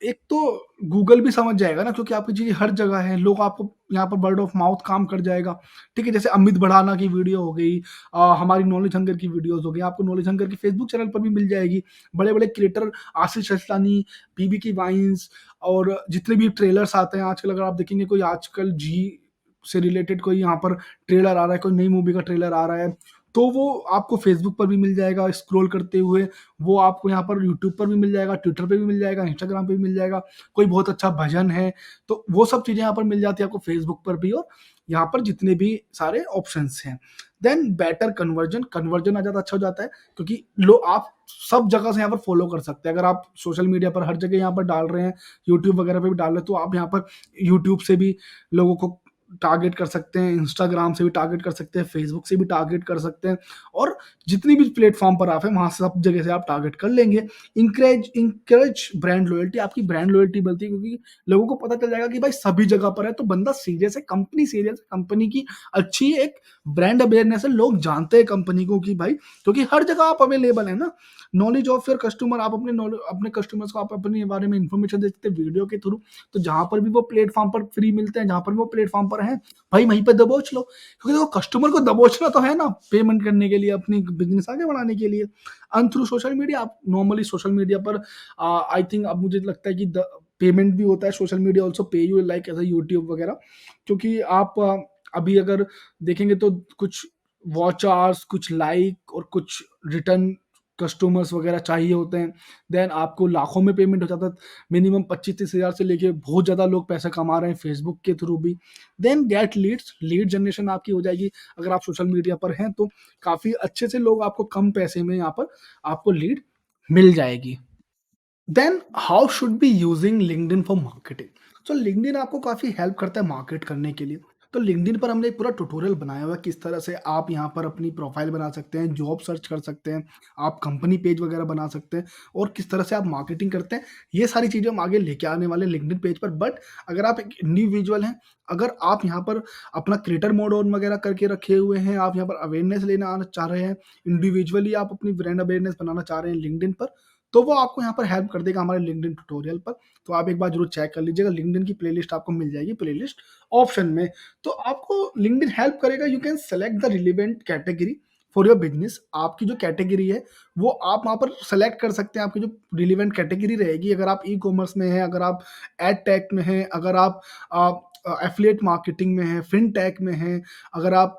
एक तो गूगल भी समझ जाएगा ना, क्योंकि आपकी चीज़ें हर जगह हैं, लोग आपको यहाँ पर वर्ड ऑफ माउथ काम कर जाएगा, ठीक है? जैसे अमित भड़ाना की वीडियो हो गई, हमारी नॉलेज हंगर की वीडियोज़ हो गई, आपको नॉलेज हंगर की फेसबुक चैनल पर भी मिल जाएगी। बड़े-बड़े क्रिएटर आशीष असलानी, पीबी की वाइन्स और जितने भी ट्रेलर्स आते हैं आजकल, अगर आप देखेंगे कोई आजकल जी से रिलेटेड कोई यहाँ पर ट्रेलर आ रहा है, कोई नई मूवी का ट्रेलर आ रहा है, तो वो आपको फेसबुक पर भी मिल जाएगा स्क्रॉल करते हुए, वो आपको यहाँ पर यूट्यूब पर भी मिल जाएगा, ट्विटर पे भी मिल जाएगा, इंस्टाग्राम पे भी मिल जाएगा। कोई बहुत अच्छा भजन है, तो वो सब चीज़ें यहाँ पर मिल जाती है आपको फेसबुक पर भी, और यहाँ पर जितने भी सारे ऑप्शंस हैं। देन बेटर कन्वर्जन, कन्वर्जन आ ज़्यादा अच्छा हो जाता है, क्योंकि लो आप सब जगह से यहाँ पर फॉलो कर सकते हैं। अगर आप सोशल मीडिया पर हर जगह यहाँ पर डाल रहे हैं, यूट्यूब वगैरह पे भी डाल रहे हैं, तो आप यहाँ पर यूट्यूब से भी लोगों को टारगेट कर सकते हैं, इंस्टाग्राम से भी टारगेट कर सकते हैं, फेसबुक से भी टारगेट कर सकते हैं, और जितनी भी प्लेटफ़ॉर्म पर आप हैं, वहाँ सब जगह से आप टारगेट कर लेंगे। इंकरेज ब्रांड लॉयल्टी, आपकी ब्रांड लॉयल्टी बढ़ती है, क्योंकि लोगों को पता चल जाएगा कि भाई सभी जगह पर है, तो बंदा सीरियस है, कंपनी सीरियस है, कंपनी की अच्छी एक ब्रांड अवेयरनेस है, लोग जानते हैं कंपनी को कि भाई, क्योंकि हर जगह आप अवेलेबल है ना। नॉलेज ऑफ योर कस्टमर, आप अपने कस्टमर्स को आप अपने बारे में इन्फॉर्मेशन दे सकते हैं वीडियो के थ्रू। तो जहाँ पर भी वो प्लेटफ़ॉर्म पर फ्री मिलते हैं, जहाँ पर भी वो प्लेटफ़ॉर्म पर हैं, भाई वहीं पे दबोच लो। क्योंकि देखो कस्टमर को दबोचना तो है ना, पेमेंट करने के लिए, अपनी बिज़नेस आगे बढ़ाने के लिए। एंड थ्रू सोशल मीडिया, आप नॉर्मली सोशल मीडिया पर आई थिंक अब मुझे लगता है कि द पेमेंट भी होता है, सोशल मीडिया ऑल्सो पे you like as a YouTube वगैरह। क्योंकि आप अभी अगर देखेंगे तो कुछ वॉच आवर्स, कुछ लाइक और कुछ रिटर्न कस्टमर्स वगैरह चाहिए होते हैं, देन आपको लाखों में पेमेंट हो जाता है, मिनिमम 25-30 हज़ार से लेके बहुत ज़्यादा लोग पैसा कमा रहे हैं फेसबुक के थ्रू भी। Then get leads, lead generation आपकी हो जाएगी, अगर आप सोशल मीडिया पर हैं तो काफ़ी अच्छे से लोग आपको कम पैसे में यहाँ पर आपको लीड मिल जाएगी। Then how should be using LinkedIn for marketing. So LinkedIn आपको काफ़ी हेल्प करता है मार्केट करने के लिए। तो लिंक्डइन पर हमने एक पूरा ट्यूटोरियल बनाया हुआ है किस तरह से आप यहाँ पर अपनी प्रोफाइल बना सकते हैं, जॉब सर्च कर सकते हैं, आप कंपनी पेज वगैरह बना सकते हैं और किस तरह से आप मार्केटिंग करते हैं। ये सारी चीज़ें हम आगे लेके आने वाले हैं लिंक्डइन पेज पर। बट अगर आप एक इंडिविजुअल हैं, अगर आप यहाँ पर अपना क्रिएटर मोड ऑन वगैरह करके रखे हुए हैं, आप यहाँ पर अवेयरनेस लेना आना चाह रहे हैं, इंडिविजुअली आप अपनी ब्रांड अवेयरनेस बनाना चाह रहे हैं लिंक्डइन पर, तो वो आपको यहाँ पर हेल्प कर देगा हमारे लिंक्डइन ट्यूटोरियल पर। तो आप एक बार ज़रूर चेक कर लीजिएगा, लिंक्डइन की प्लेलिस्ट आपको मिल जाएगी प्लेलिस्ट ऑप्शन में। तो आपको लिंक्डइन हेल्प करेगा, you can select the relevant category for your business. आपकी जो कैटेगरी है, वो आप वहाँ पर सेलेक्ट कर सकते हैं, आपकी जो रिलेवेंट कैटेगरी रहेगी। अगर आप ई-कॉमर्स में हैं, अगर आप एड टेक में हैं, अगर आप एफिलिएट मार्केटिंग में हैं, फिनटेक में हैं, अगर आप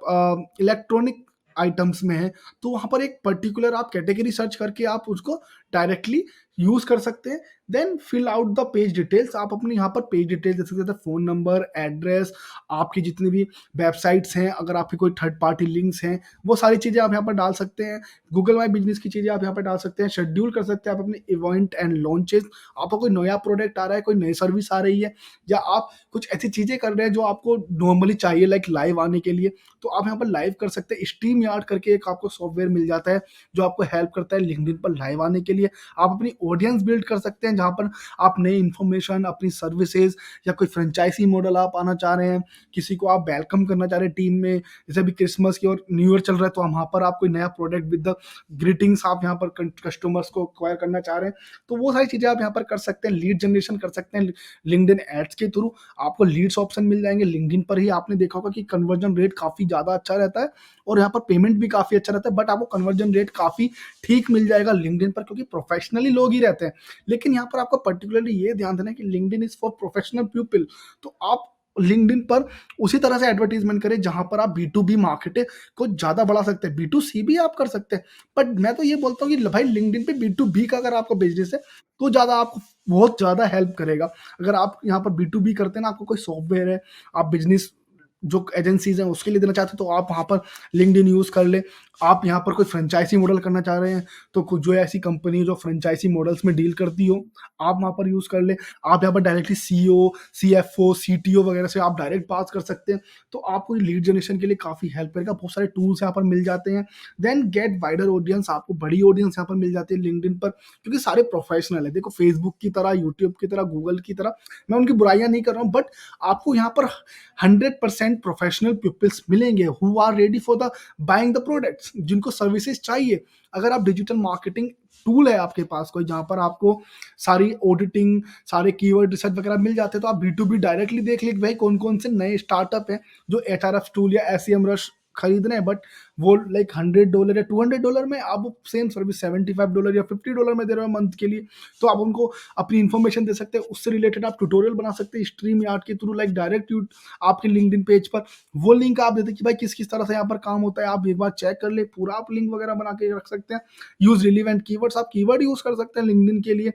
इलेक्ट्रॉनिक आइटम्स में हैं, तो वहाँ पर एक पर्टिकुलर आप कैटेगरी सर्च करके आप उसको डायरेक्टली यूज़ कर सकते हैं। Then fill out the page details, आप अपनी यहाँ पर पेज डिटेल्स दे सकते हैं, फ़ोन नंबर, एड्रेस, आपकी जितनी भी वेबसाइट्स हैं, अगर आपकी कोई थर्ड पार्टी लिंक्स हैं, वो सारी चीज़ें आप यहाँ पर डाल सकते हैं। गूगल माई बिज़नेस की चीज़ें आप यहाँ पर डाल सकते हैं, शेड्यूल कर सकते हैं आप अपने इवेंट एंड लॉन्चेस। आपका कोई नया प्रोडक्ट आ रहा है, कोई नई सर्विस आ रही है, या आप कुछ ऐसी चीज़ें कर रहे हैं जो आपको नॉर्मली चाहिए लाइक लाइव आने के लिए, तो आप यहाँ पर लाइव कर सकते हैं। स्ट्रीम यार्ड करके एक आपको सॉफ्टवेयर मिल जाता है जो आपको हेल्प करता है लिंक्डइन पर लाइव आने के लिए। आप अपनी ऑडियंस बिल्ड कर सकते हैं जहाँ पर आप नई इन्फॉर्मेशन, अपनी सर्विसेज, या कोई फ्रेंचाइजी मॉडल आप आना चाह रहे हैं, किसी को आप वेलकम करना चाह रहे हैं टीम में, जैसे अभी क्रिसमस की और न्यू ईयर चल रहा है, तो हम वहाँ पर आप कोई नया प्रोडक्ट विद द ग्रीटिंग्स आप यहाँ पर कस्टमर्स को एक्वायर करना चाह रहे हैं, तो वो सारी चीज़ें आप यहाँ पर कर सकते हैं। लीड जनरेशन कर सकते हैं लिंक्डइन एड्स के थ्रू, आपको लीड्स ऑप्शन मिल जाएंगे लिंक्डइन पर ही। आपने देखा होगा कि कन्वर्जन रेट काफ़ी ज़्यादा अच्छा रहता है और यहाँ पर पेमेंट भी काफ़ी अच्छा रहता है, बट आपको कन्वर्जन रेट काफ़ी ठीक मिल जाएगा लिंक्डइन पर, क्योंकि प्रोफेशनली लोग ही रहते हैं। लेकिन यहाँ पर आपको पर्टिकुलरली ये ध्यान देना है कि LinkedIn is for professional people. तो आप लिंक्डइन पर उसी तरह से एडवर्टाइजमेंट करें जहां पर आप बी टू बी मार्केट को ज्यादा बढ़ा सकते हैं, बी टू सी भी आप कर सकते हैं। बट मैं तो ये बोलता हूँ कि भाई लिंक्डइन पे बी टू बी का अगर आपका बिजनेस है तो ज्यादा आपको बहुत ज्यादा हेल्प करेगा। अगर आप यहाँ पर बी टू बी करते हैं ना, आपको कोई सॉफ्टवेयर है, आप बिजनेस जो एजेंसीज हैं उसके लिए देना चाहते हैं, तो आप वहाँ पर लिंक्डइन यूज़ कर लें। आप यहाँ पर कोई फ्रेंचाइजी मॉडल करना चाह रहे हैं, तो कुछ जो ऐसी कंपनी है जो फ्रेंचाइजी मॉडल्स में डील करती हो, आप वहाँ पर यूज़ कर लें। आप यहाँ पर डायरेक्टली सीईओ, सीएफओ, सीटीओ वगैरह से आप डायरेक्ट बात कर सकते हैं, तो आपको लीड जनरेशन के लिए काफ़ी हेल्प करेगा। बहुत सारे टूल्स यहाँ पर मिल जाते हैं। देन गेट वाइडर ऑडियंस, आपको बड़ी ऑडियंस यहाँ पर मिल जाती है लिंक्डइन पर, क्योंकि सारे प्रोफेशनल है। देखो फेसबुक की तरह, यूट्यूब की तरह, गूगल की तरह, मैं उनकी बुराइयां नहीं कर रहा हूँ, बट आपको यहाँ पर 100% प्रोफेशनल पीपल्स मिलेंगे who are ready for the buying the products, जिनको सर्विसेज चाहिए। अगर आप डिजिटल मार्केटिंग टूल है आपके पास कोई, जहां पर आपको सारी ऑडिटिंग, सारे कीवर्ड रिसर्च वगैरह मिल जाते हैं, तो आप बी टू बी डायरेक्टली देख लीजिए भाई कौन कौन से नए स्टार्टअप हैं जो एचआरएफ टूल या एसईएम रश खरीद रहे हैं, बट वो लाइक $100 या $200 में आप सेम सर्विस $75 या $50 में दे रहे हो मंथ के लिए। तो आप उनको अपनी इन्फॉर्मेशन दे सकते हैं, उससे रिलेटेड आप ट्यूटोरियल बना सकते हैं स्ट्रीम यार्ड के थ्रू, लाइक डायरेक्ट आपके लिंक्डइन पेज पर वो लिंक आप देते कि भाई किस किस तरह से यहाँ पर काम होता है, आप एक बार चेक कर ले, पूरा आप लिंक वगैरह बना के रख सकते हैं। यूज रिलीवेंट कीवर्ड्स, आप कीवर्ड यूज कर सकते हैं लिंक्डइन के लिए।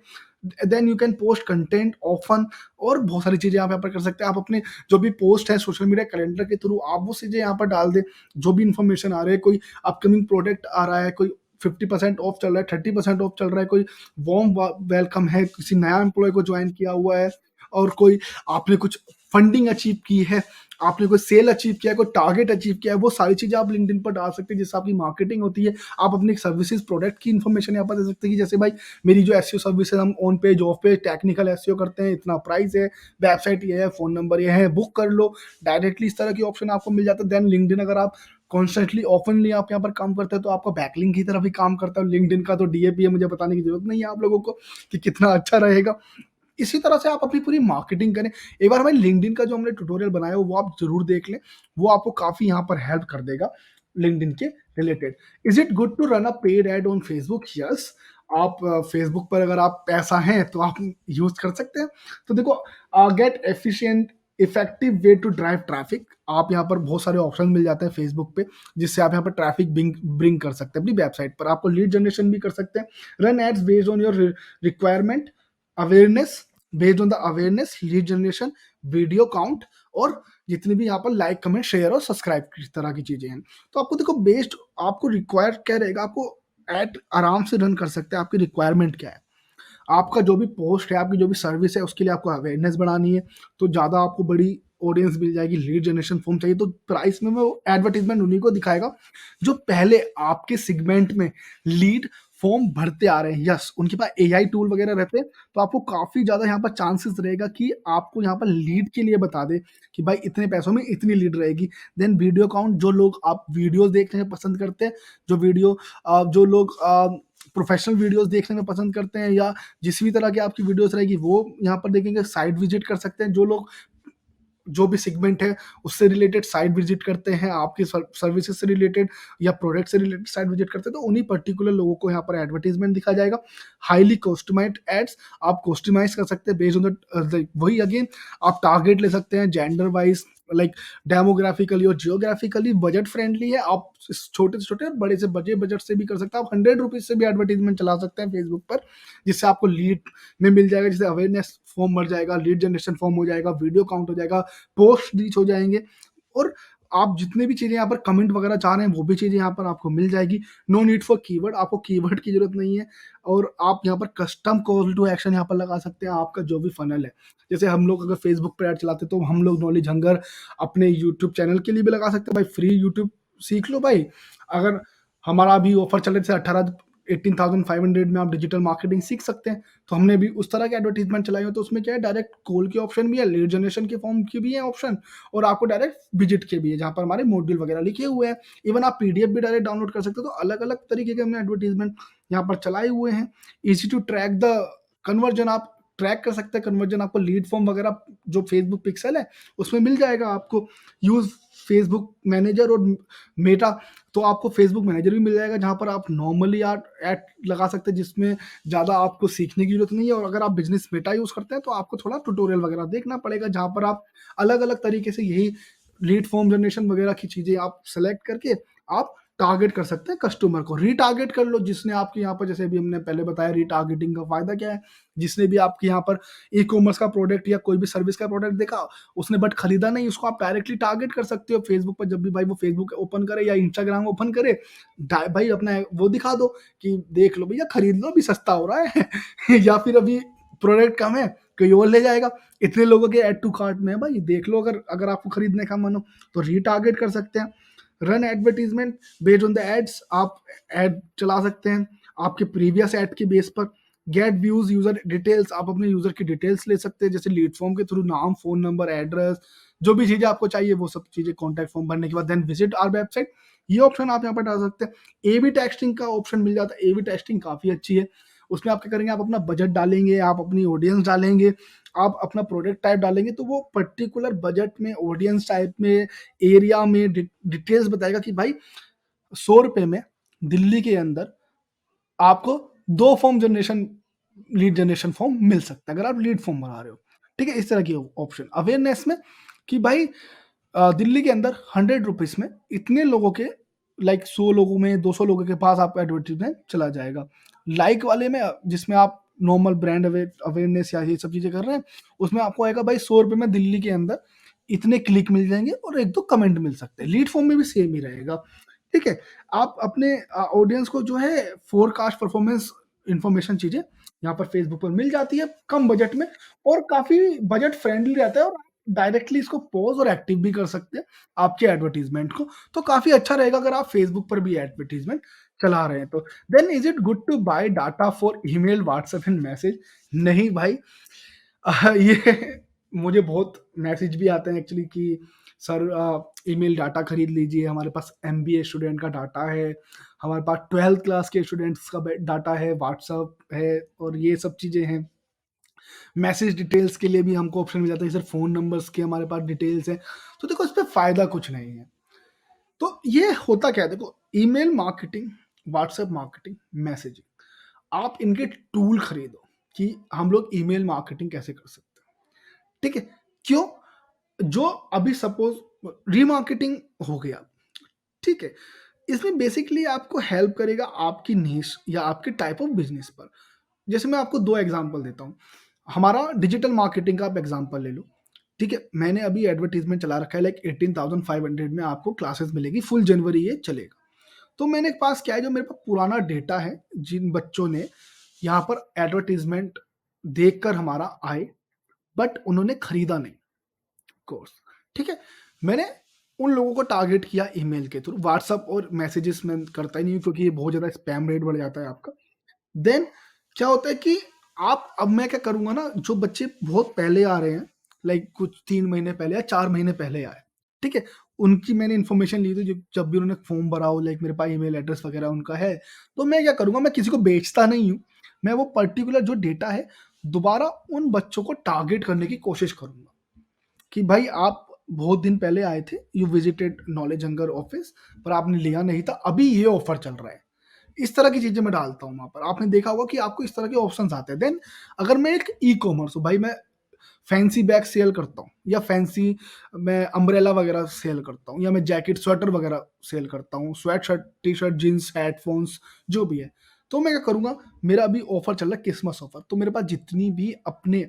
Then you can post content often, और बहुत सारी चीजें आप यहाँ पर कर सकते हैं। आप अपने जो भी पोस्ट है सोशल मीडिया कैलेंडर के थ्रू आप वो चीजें यहाँ पर डाल दें, जो भी इन्फॉर्मेशन आ रही है, कोई अपकमिंग प्रोडक्ट आ रहा है, कोई 50% ऑफ चल रहा है, 30% ऑफ चल रहा है, कोई वार्म वेलकम है, किसी नया एम्प्लॉय को ज्वाइन किया हुआ है, और कोई आपने कुछ फंडिंग अचीव की है, आपने कोई सेल अचीव किया है, कोई टारगेट अचीव किया है, वो सारी चीजें आप लिंक्डइन पर डाल सकते हैं, जिससे आपकी मार्केटिंग होती है। आप अपनी सर्विसेज प्रोडक्ट की इन्फॉर्मेशन यहाँ पर दे सकते हैं कि जैसे भाई मेरी जो एसईओ सर्विस है, हम on page of page technical SEO करते हैं, इतना प्राइस है, वेबसाइट ये है, फोन नंबर ये है, बुक कर लो। डायरेक्टली इस तरह की ऑप्शन आपको मिल जाता है। देन लिंक्डइन अगर आप कॉन्स्टेंटली ओपनली आप यहाँ पर काम करते हैं, तो आपका बैकलिंक की तरह भी काम करता है। लिंक्डइन का तो डीएपी है, मुझे बताने की जरूरत नहीं है आप लोगों को कि कितना अच्छा रहेगा। इसी तरह से आप अपनी पूरी मार्केटिंग करें। एक बार हमारे लिंक्डइन का जो हमने ट्यूटोरियल बनाया है वो आप जरूर देख लें, वो आपको काफी यहाँ पर हेल्प कर देगा लिंक्डइन के रिलेटेड। Is it good to run a paid ad on Facebook? Yes, आप फेसबुक पर अगर आप पैसा है तो आप यूज कर सकते हैं। तो देखो, get efficient effective way to drive traffic. आप यहाँ पर बहुत सारे ऑप्शन मिल जाते हैं फेसबुक पे, जिससे आप यहाँ पर ट्रैफिक ब्रिंग कर सकते हैं अपनी वेबसाइट पर। आपको लीड जनरेशन भी कर सकते हैं। Run ads based on your requirement, awareness, based on the awareness, lead generation, video count, और जितनी भी यहाँ पर लाइक, कमेंट, शेयर और सब्सक्राइब की तरह की चीजें हैं। तो आपको देखो, बेस्ड आपको रिक्वायर क्या रहेगा, आपको एड आराम से रन कर सकते हैं। आपकी रिक्वायरमेंट क्या है, आपका जो भी पोस्ट है, आपकी जो भी सर्विस है, उसके लिए आपको अवेयरनेस बढ़ानी है, तो ज़्यादा आपको बड़ी ऑडियंस मिल जाएगी। लीड जनरेशन फॉर्म चाहिए, तो प्राइस में वो एडवर्टीजमेंट उन्हीं को दिखाएगा जो पहले आपके सेगमेंट में लीड फॉर्म भरते आ रहे हैं। यस, उनके पास एआई टूल वगैरह रहते हैं, तो आपको काफ़ी ज़्यादा यहाँ पर चांसेस रहेगा कि आपको यहाँ पर लीड के लिए बता दे कि भाई इतने पैसों में इतनी लीड रहेगी। देन वीडियो काउंट, जो लोग आप वीडियोस देखने में पसंद करते हैं, जो वीडियो जो लोग प्रोफेशनल वीडियोस देखने में पसंद करते हैं, या जिस भी तरह की आपकी वीडियोस रहेगी वो यहाँ पर देखेंगे। साइट विजिट कर सकते हैं जो लोग, जो भी सेगमेंट है उससे रिलेटेड साइट विजिट करते हैं, आपकी सर्विसेज से रिलेटेड या प्रोडक्ट से रिलेटेड साइट विजिट करते हैं, तो उन्हीं पर्टिकुलर लोगों को यहाँ पर एडवर्टीजमेंट दिखा जाएगा। हाईली कस्टमाइज्ड एड्स, आप कस्टमाइज कर सकते हैं बेस्ड ऑन द वही अगेन, आप टारगेट ले सकते हैं जेंडर वाइज, लाइक डेमोग्राफिकली और जियोग्राफिकली। बजट फ्रेंडली है, आप छोटे से छोटे और बड़े से बड़े बजट से भी कर सकते हैं। आप 100 रुपीज से भी एडवर्टीजमेंट चला सकते हैं फेसबुक पर, जिससे आपको लीड में मिल जाएगा, जिससे अवेयरनेस फॉर्म बढ़ जाएगा, लीड जनरेशन फॉर्म हो जाएगा, वीडियो काउंट हो जाएगा, पोस्ट रीच हो जाएंगे, और आप जितने भी चीजें यहाँ पर कमेंट वगैरह चाह रहे हैं वो भी चीजें यहाँ पर आपको मिल जाएगी। नो नीड फॉर कीवर्ड, आपको कीवर्ड की जरूरत नहीं है। और आप यहाँ पर कस्टम कॉल टू एक्शन यहाँ पर लगा सकते हैं। आपका जो भी फनल है, जैसे हम लोग अगर फेसबुक पर ऐड चलाते हैं, तो हम लोग नॉलेज हंगर अपने यूट्यूब चैनल के लिए भी लगा सकते हैं। भाई फ्री यूट्यूब सीख लो भाई। अगर हमारा अभी ऑफर चल रहे थे 18,500 में आप डिजिटल मार्केटिंग सीख सकते हैं, तो हमने भी उस तरह के एडवर्टीजमेंट चलाई हो। तो उसमें क्या है, डायरेक्ट कॉल के ऑप्शन भी है, लीड जनरेशन के फॉर्म की भी है ऑप्शन, और आपको डायरेक्ट विजिट के भी है, जहाँ पर हमारे मॉड्यूल वगैरह लिखे हुए हैं। इवन आप पीडीएफ भी डायरेक्ट डाउनलोड कर सकते हो। तो अलग अलग तरीके के हमने एडवर्टीजमेंट यहाँ पर चलाए हुए हैं। Easy to track the conversion, आप ट्रैक कर सकते हैं कन्वर्जन। आपको लीड फॉर्म वगैरह जो फेसबुक पिक्सल है उसमें मिल जाएगा। आपको यूज फेसबुक मैनेजर और मेटा, तो आपको फेसबुक मैनेजर भी मिल जाएगा, जहाँ पर आप नॉर्मली आप ऐड लगा सकते हैं, जिसमें ज़्यादा आपको सीखने की जरूरत नहीं है। और अगर आप बिजनेस मेटा यूज़ करते हैं, तो आपको थोड़ा ट्यूटोरियल वगैरह देखना पड़ेगा, जहाँ पर आप अलग अलग तरीके से यही लीड फॉर्म जनरेशन वगैरह की चीज़ें आप सेलेक्ट करके आप टारगेट कर सकते हैं कस्टमर को। रीटारगेट कर लो, जिसने आपके यहाँ पर, जैसे अभी हमने पहले बताया, रीटारगेटिंग का फायदा क्या है। जिसने भी आपके यहाँ पर ई कॉमर्स का प्रोडक्ट या कोई भी सर्विस का प्रोडक्ट देखा, उसने बट खरीदा नहीं, उसको आप डायरेक्टली टारगेट कर सकते हो फेसबुक पर। जब भी भाई वो फेसबुक ओपन करे या इंस्टाग्राम ओपन करे, भाई अपना वो दिखा दो कि देख लो भैया, खरीद लो, अभी सस्ता हो रहा है या फिर अभी प्रोडक्ट कम है, कोई और ले जाएगा, इतने लोगों के ऐड टू कार्ट में है, भाई देख लो, अगर अगर आपको खरीदने का मन हो तो रीटारगेट कर सकते हैं। Run advertisement based on the ads, आप एड चला सकते हैं आपके प्रीवियस एड के बेस पर। गेट व्यूज, यूजर डिटेल्स, आप अपने यूजर की डिटेल्स ले सकते हैं, जैसे लीड फॉर्म के थ्रू नाम, फोन नंबर, एड्रेस, जो भी चीजें आपको चाहिए वो सब चीजें कॉन्टैक्ट फॉर्म भरने के बाद। देन विजिट आवर वेबसाइट, ये ऑप्शन आप यहाँ पर डाल सकते हैं। ए बी टेस्टिंग का ऑप्शन मिल जाता है। ए बी टेस्टिंग काफी अच्छी है। उसमें आप क्या करेंगे, आप अपना बजट डालेंगे, आप अपनी ऑडियंस डालेंगे, आप अपना प्रोडक्ट टाइप डालेंगे, तो वो पर्टिकुलर बजट में, ऑडियंस टाइप में, एरिया में डिटेल्स बताएगा कि भाई 100 रुपए में दिल्ली के अंदर आपको 2 form generation, lead generation form मिल सकता है, अगर आप लीड फॉर्म बना रहे हो। ठीक है, इस तरह की ऑप्शन अवेयरनेस में कि भाई दिल्ली के अंदर 100 रुपीज में इतने लोगों के, लाइक 100 लोगों में, 200 लोगों के पास आपका एडवर्टीजमेंट चला जाएगा। लाइक वाले में, जिसमें आप नॉर्मल ब्रांड अवेयरनेस या ये सब चीजें कर रहे हैं, उसमें आपको आएगा भाई 100 रुपए में दिल्ली के अंदर इतने क्लिक मिल जाएंगे और एक दो कमेंट मिल सकते हैं। लीड फॉर्म में भी सेम ही रहेगा। ठीक है, आप अपने ऑडियंस को जो है फोरकास्ट, परफॉर्मेंस, इंफॉर्मेशन चीजें यहाँ पर फेसबुक पर मिल जाती है कम बजट में, और काफी बजट फ्रेंडली रहता है। और डायरेक्टली इसको पॉज और एक्टिव भी कर सकते हैं आपके एडवर्टीजमेंट को। तो काफी अच्छा रहेगा अगर आप फेसबुक पर भी एडवर्टीजमेंट चला रहे हैं तो। Then is it good to buy data for email, WhatsApp and message? नहीं भाई, ये मुझे बहुत मैसेज भी आते हैं एक्चुअली कि सर ईमेल डाटा खरीद लीजिए, हमारे पास एमबीए स्टूडेंट का डाटा है, हमारे पास 12th क्लास के स्टूडेंट्स का डाटा है, व्हाट्सअप है, और ये सब चीज़ें हैं। मैसेज डिटेल्स के लिए भी हमको ऑप्शन मिल जाता है, सर फ़ोन नंबर्स के हमारे पास डिटेल्स हैं। तो देखो, इस पे फ़ायदा कुछ नहीं है। तो ये होता क्या है, देखो, email marketing, WhatsApp marketing, messaging, आप इनके टूल खरीदो कि हम लोग ईमेल मार्केटिंग कैसे कर सकते हैं। ठीक है, क्यों? जो अभी सपोज़ रीमार्केटिंग हो गया, ठीक है? इसमें बेसिकली आपको हेल्प करेगा आपकी नीश या आपके टाइप ऑफ बिज़नेस पर। जैसे मैं आपको 2 एग्ज़ाम्पल देता हूँ। हमारा डिजिटल मार्केटिंग का आप एग्ज़ाम्पल ले लो, ठीक है? मैंने अभी एडवर्टाइज़मेंट चला रखा है लाइक 18,500 में आपको क्लासेस मिलेगी, फुल जनवरी ये चलेगा। तो मैंने पास क्या है जो मेरे पास पुराना डेटा है, जिन बच्चों ने यहाँ पर एडवर्टाइज़मेंट देखकर हमारा आए, बट उन्होंने खरीदा नहीं कोर्स, ठीक है? मैंने उन लोगों को टारगेट किया ईमेल के थ्रू, व्हाट्सएप और मैसेजेस मैं करता ही नहीं हूँ क्योंकि ये बहुत ज़्यादा स्पैम रेट बढ़ जाता है आपका। देन क्या होता है कि आप अब मैं क्या करूँगा ना, जो बच्चे बहुत पहले आ रहे हैं, लाइक कुछ 3 महीने पहले या 4 महीने पहले आए, ठीक है? उनकी मैंने इन्फॉर्मेशन ली थी जब जब भी उन्होंने फॉर्म भरा हो, लाइक मेरे पास ईमेल एड्रेस वगैरह उनका है, तो मैं क्या करूँगा, मैं किसी को बेचता नहीं हूँ। मैं वो पर्टिकुलर जो डेटा है, दोबारा उन बच्चों को टारगेट करने की कोशिश करूँगा कि भाई आप बहुत दिन पहले आए थे, you visited knowledge hunger office, पर आपने लिया नहीं था, अभी ये ऑफर चल रहा है। इस तरह की चीज़ें मैं डालता हूँ वहाँ पर। आपने देखा होगा कि आपको इस तरह के ऑप्शंस आते हैं। देन अगर मैं एक ई-कॉमर्स हूँ, भाई मैं फैंसी बैग सेल करता हूँ या फैंसी मैं अम्ब्रेला वगैरह सेल करता हूँ या मैं जैकेट, स्वेटर वगैरह सेल करता हूँ, स्वेट-शर्ट, टी-शर्ट, जीन्स, हेडफ़ोन्स जो भी है। तो मैं क्या करूँगा, मेरा अभी ऑफर चल रहा है क्रिसमस ऑफर, तो मेरे पास जितनी भी अपने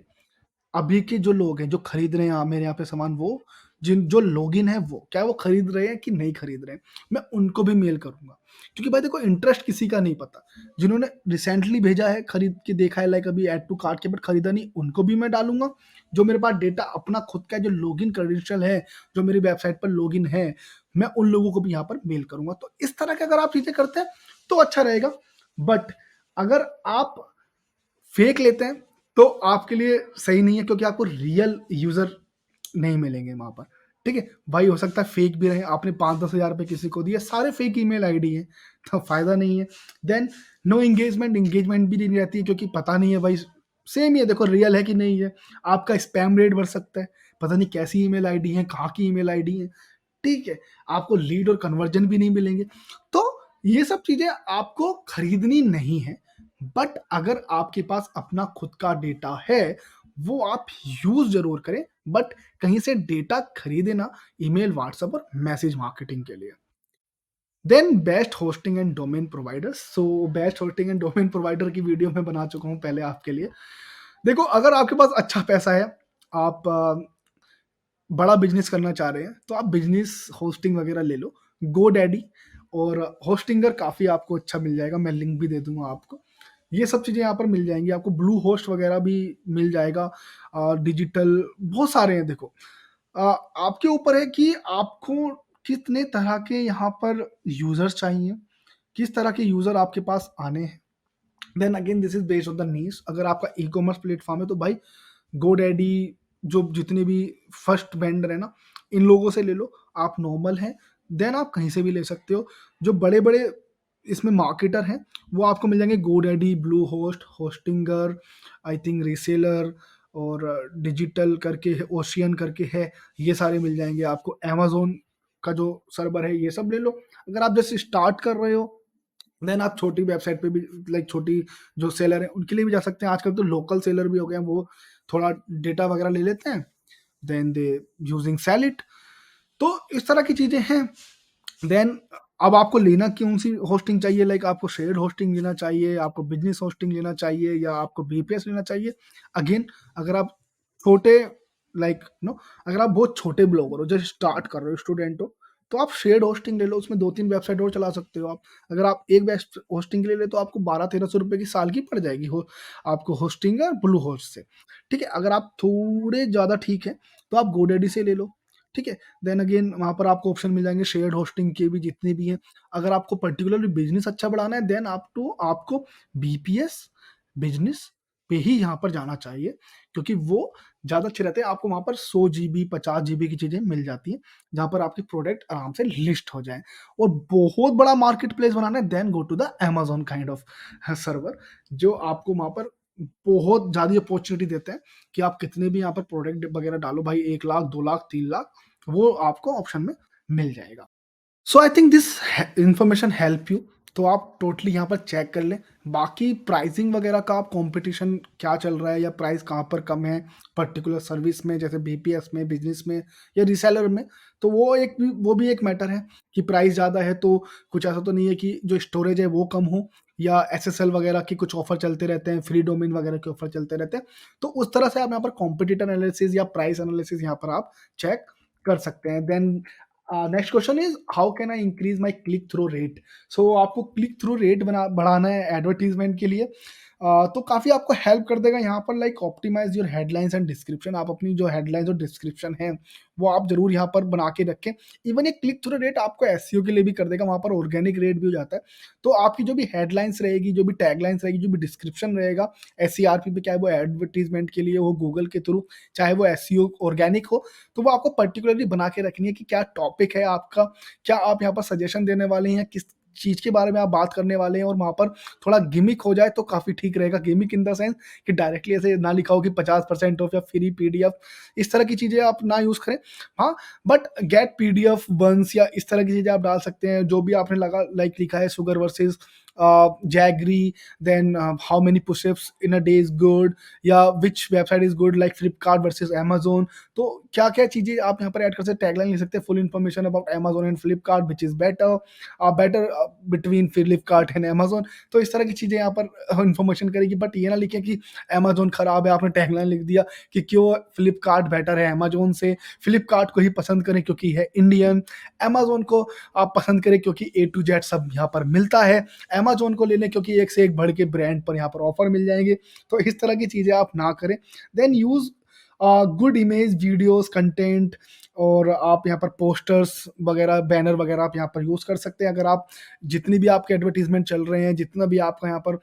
अभी के जो लोग हैं, जो खरीद रहे हैं मेरे यहाँ पे सामान, वो जिन जो लॉगिन है वो, क्या वो खरीद रहे हैं कि नहीं खरीद रहे हैं, मैं उनको भी मेल करूँगा। क्योंकि भाई देखो इंटरेस्ट किसी का नहीं पता। जिन्होंने रिसेंटली भेजा है, खरीद के देखा है लाइक अभी ऐड टू कार्ट के बट खरीदा नहीं, उनको भी मैं डालूँगा। जो मेरे पास डेटा अपना खुद का जो लॉगिन क्रेडेंशियल है, जो मेरी वेबसाइट पर लॉगिन है, मैं उन लोगों को भी यहाँ पर मेल करूँगा। तो इस तरह के अगर आप चीज़ें करते हैं, तो अच्छा रहेगा। बट अगर आप फेक लेते हैं, तो आपके लिए सही नहीं है क्योंकि आपको रियल यूज़र नहीं मिलेंगे वहाँ पर, ठीक है? भाई हो सकता है फेक भी रहे, आपने 5-10 हज़ार रुपए किसी को दिए, सारे फेक ईमेल आईडी हैं, तो फ़ायदा नहीं है। देन नो एंगेजमेंट, एंगेजमेंट भी नहीं रहती है क्योंकि पता नहीं है भाई, सेम ही है देखो रियल है कि नहीं है। आपका स्पैम रेट बढ़ सकता है, पता नहीं कैसी ईमेल आईडी है, कहाँ की ईमेल आईडी है, ठीक है? आपको लीड और कन्वर्जन भी नहीं मिलेंगे। तो ये सब चीज़ें आपको खरीदनी नहीं है, बट अगर आपके पास अपना खुद का डेटा है, वो आप यूज़ ज़रूर करें, बट कहीं से डेटा खरीदें ना, ईमेल, व्हाट्सएप और मैसेज मार्केटिंग के लिए। Then best hosting and domain providers. So best hosting and domain provider की वीडियो मैं बना चुका हूँ पहले आपके लिए। देखो अगर आपके पास अच्छा पैसा है, आप बड़ा बिज़नेस करना चाह रहे हैं, तो आप बिज़नेस होस्टिंग वगैरह ले लो। गोडैडी और होस्टिंगर काफ़ी आपको अच्छा मिल जाएगा, मैं लिंक भी दे दूँगा आपको। ये सब चीज़ें यहाँ पर मिल जाएँगी आपको, ब्लू होस्ट वगैरह भी मिल जाएगा। डिजिटल बहुत सारे हैं देखो। अ, आपके ऊपर है कि आपको कितने तरह के यहाँ पर यूज़र्स चाहिए, किस तरह के यूज़र आपके पास आने हैं। Then again this is based on the niche. अगर आपका ई-कॉमर्स प्लेटफ़ॉर्म है तो भाई गोडैडी, जो जितने भी फर्स्ट वेंडर है ना, इन लोगों से ले लो। आप नॉर्मल हैं, देन आप कहीं से भी ले सकते हो। जो बड़े-बड़े इसमें मार्केटर हैं, वो आपको मिल जाएँगे GoDaddy, Bluehost, Hostinger, I think reseller और डिजिटल करके है, ओशियन करके है, ये सारे मिल जाएँगे आपको। अमेज़न का जो सर्वर है, ये सब ले लो। अगर आप जस्ट स्टार्ट कर रहे हो, देन आप छोटी वेबसाइट पे भी लाइक छोटी जो सेलर हैं, उनके लिए भी जा सकते हैं। आजकल तो लोकल सेलर भी हो गए हैं, वो थोड़ा डेटा वगैरह ले लेते हैं, then they using sell it. तो इस तरह की चीज़ें हैं। देन अब आपको लेना कौन-सी होस्टिंग चाहिए, लाइक आपको शेयर्ड होस्टिंग लेना चाहिए, आपको बिज़नेस होस्टिंग लेना चाहिए या आपको बीपीएस लेना चाहिए। अगेन अगर आप छोटे लाइक अगर आप बहुत छोटे ब्लॉगर हो, जस्ट स्टार्ट कर रहे हो, स्टूडेंट हो, तो आप शेयर्ड होस्टिंग ले लो, उसमें 2-3 वेबसाइट और चला सकते हो आप। अगर आप एक बेस्ट होस्टिंग के लिए ले तो आपको 1200-1300 रुपए की साल की पड़ जाएगी हो आपको होस्टिंग और ब्लूहोस्ट से, ठीक है? अगर आप थोड़े ज़्यादा ठीक हैं, तो आप गोडैडी से ले लो, ठीक है? देन अगेन वहाँ पर आपको ऑप्शन मिल जाएँगे शेयर्ड होस्टिंग के भी जितने भी हैं। अगर आपको पर्टिकुलरली बिज़नेस अच्छा बढ़ाना है, देन आपको बीपीएस बिज़नेस पे ही यहाँ पर जाना चाहिए क्योंकि वो ज़्यादा अच्छे रहते हैं। आपको वहाँ पर 100 जीबी, 50 जीबी की चीज़ें मिल जाती हैं, जहाँ पर आपके प्रोडक्ट आराम से लिस्ट हो जाएँ। और बहुत बड़ा मार्केट प्लेस बनाना है, then go to the Amazon kind of server, जो आपको वहाँ पर बहुत ज़्यादा अपॉर्च्युनिटी देते हैं कि आप कितने भी यहाँ पर प्रोडक्ट वगैरह डालो भाई, 1 लाख, 2 लाख, 3 लाख, वो आपको ऑप्शन में मिल जाएगा। So I think this information help you. तो आप टोटली यहाँ पर चेक कर लें। बाकी प्राइसिंग वगैरह का आप कॉम्पिटिशन क्या चल रहा है या प्राइस कहाँ पर कम है, पर्टिकुलर सर्विस में जैसे बीपीएस में, बिज़नेस में या रीसेलर में, तो वो भी एक मैटर है कि प्राइस ज़्यादा है तो कुछ ऐसा तो नहीं है कि जो स्टोरेज है वो कम हो या एसएसएल वगैरह के कुछ ऑफर चलते रहते हैं, फ्री डोमेन वगैरह के ऑफर चलते रहते हैं। तो उस तरह से आप यहाँ पर कॉम्पिटिटर एनालिसिस या प्राइस एनालिसिस यहाँ पर आप चेक कर सकते हैं। Then next question is how can I increase my click through rate. So आपको क्लिक थ्रू रेट बढ़ाना है एडवर्टीजमेंट के लिए। तो काफ़ी आपको हेल्प कर देगा यहाँ पर, like optimize your headlines and description. आप अपनी जो हेडलाइंस और डिस्क्रिप्शन है वो आप जरूर यहाँ पर बना के रखें। इवन ये क्लिक थ्रू रेट आपको एसईओ के लिए भी कर देगा, वहाँ पर ऑर्गेनिक रेट भी हो जाता है। तो आपकी जो भी हेडलाइंस रहेगी, जो भी टैगलाइंस रहेगी, जो भी डिस्क्रिप्शन रहेगा एसईआरपी पे, चाहे वो एडवर्टीजमेंट के लिए हो गूगल के थ्रू, चाहे वो एसईओ ऑर्गेनिक हो, तो वो आपको पर्टिकुलरली बना के रखनी है कि क्या टॉपिक है आपका, क्या आप यहाँ पर सजेशन देने वाले हैं, किस चीज के बारे में आप बात करने वाले हैं, और वहां पर थोड़ा गिमिक हो जाए तो काफी ठीक रहेगा। गिमिक इन द सेंस कि डायरेक्टली ऐसे ना लिखा हो कि 50% ऑफ या फ्री पीडीएफ, इस तरह की चीजें आप ना यूज करें। हाँ, बट गेट पीडीएफ वंस या इस तरह की चीजें आप डाल सकते हैं, जो भी आपने लगा लाइक लिखा है sugar versus jaggery, then how many pushups in a day is good, या which website is good like Flipkart versus Amazon. तो क्या क्या चीजें आप यहाँ पर ऐड कर सकते हैं, टैगलाइन लिख सकते हैं, full information about Amazon and Flipkart which is better, better between Flipkart and Amazon. तो इस तरह की चीजें यहाँ पर इन्फॉर्मेशन करेगी, बट ये ना लिखें कि अमेजोन खराब है, आपने टैगलाइन लिख दिया कि क्यों फ्लिपकार्ट बेटर है अमेजोन से, फ्लिपकार्ट को ही पसंद करें क्योंकि है इंडियन, अमेजोन को आप पसंद करें क्योंकि ए टू जेड सब यहाँ पर मिलता है, अमेजोन को ले लें क्योंकि एक से एक बढ़ के ब्रांड पर यहाँ पर ऑफर मिल जाएंगे। तो इस तरह की चीजें आप ना करें। Then use good image videos content, और आप यहाँ पर पोस्टर्स वगैरह, बैनर वगैरह आप यहाँ पर यूज कर सकते हैं। अगर आप जितनी भी आपके एडवर्टीजमेंट चल रहे हैं, जितना भी आपका यहाँ पर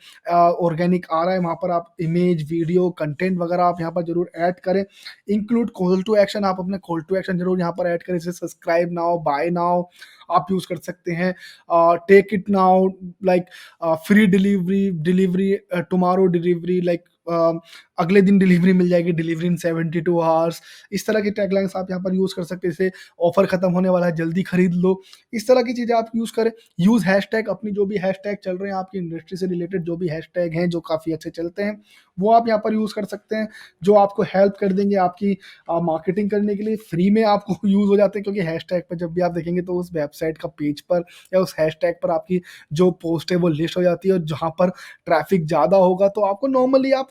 ऑर्गेनिक आ रहा है, वहाँ पर आप इमेज वीडियो कंटेंट वगैरह आप यहाँ पर जरूर ऐड करें। इंक्लूड कॉल टू एक्शन, आप अपने कॉल टू एक्शन जरूर यहाँ पर ऐड करें, जैसे सब्सक्राइब नाउ, बाय नाउ आप यूज कर सकते हैं, take it now, like free delivery, delivery tomorrow delivery, like अगले दिन डिलीवरी मिल जाएगी, डिलीवरी इन 72 आवर्स। इस तरह की टैगलाइंस आप यहाँ पर यूज कर सकते हैं, जैसे ऑफर खत्म होने वाला है जल्दी खरीद लो, इस तरह की चीजें आप यूज करें। यूज हैशटैग, अपनी जो भी हैशटैग चल रहे हैं आपकी इंडस्ट्री से रिलेटेड, जो भी हैशटैग हैं जो काफी अच्छे चलते हैं, वो आप यहाँ पर यूज कर सकते हैं, जो आपको हेल्प कर देंगे आपकी मार्केटिंग करने के लिए, फ्री में आपको यूज हो जाते हैं, क्योंकि हैशटैग पर जब भी आप देखेंगे तो उस वेबसाइट का पेज पर या उस हैशटैग पर आपकी जो पोस्ट है वो लिस्ट हो जाती है, और जहाँ पर ट्रैफिक ज्यादा होगा तो आपको नॉर्मली आप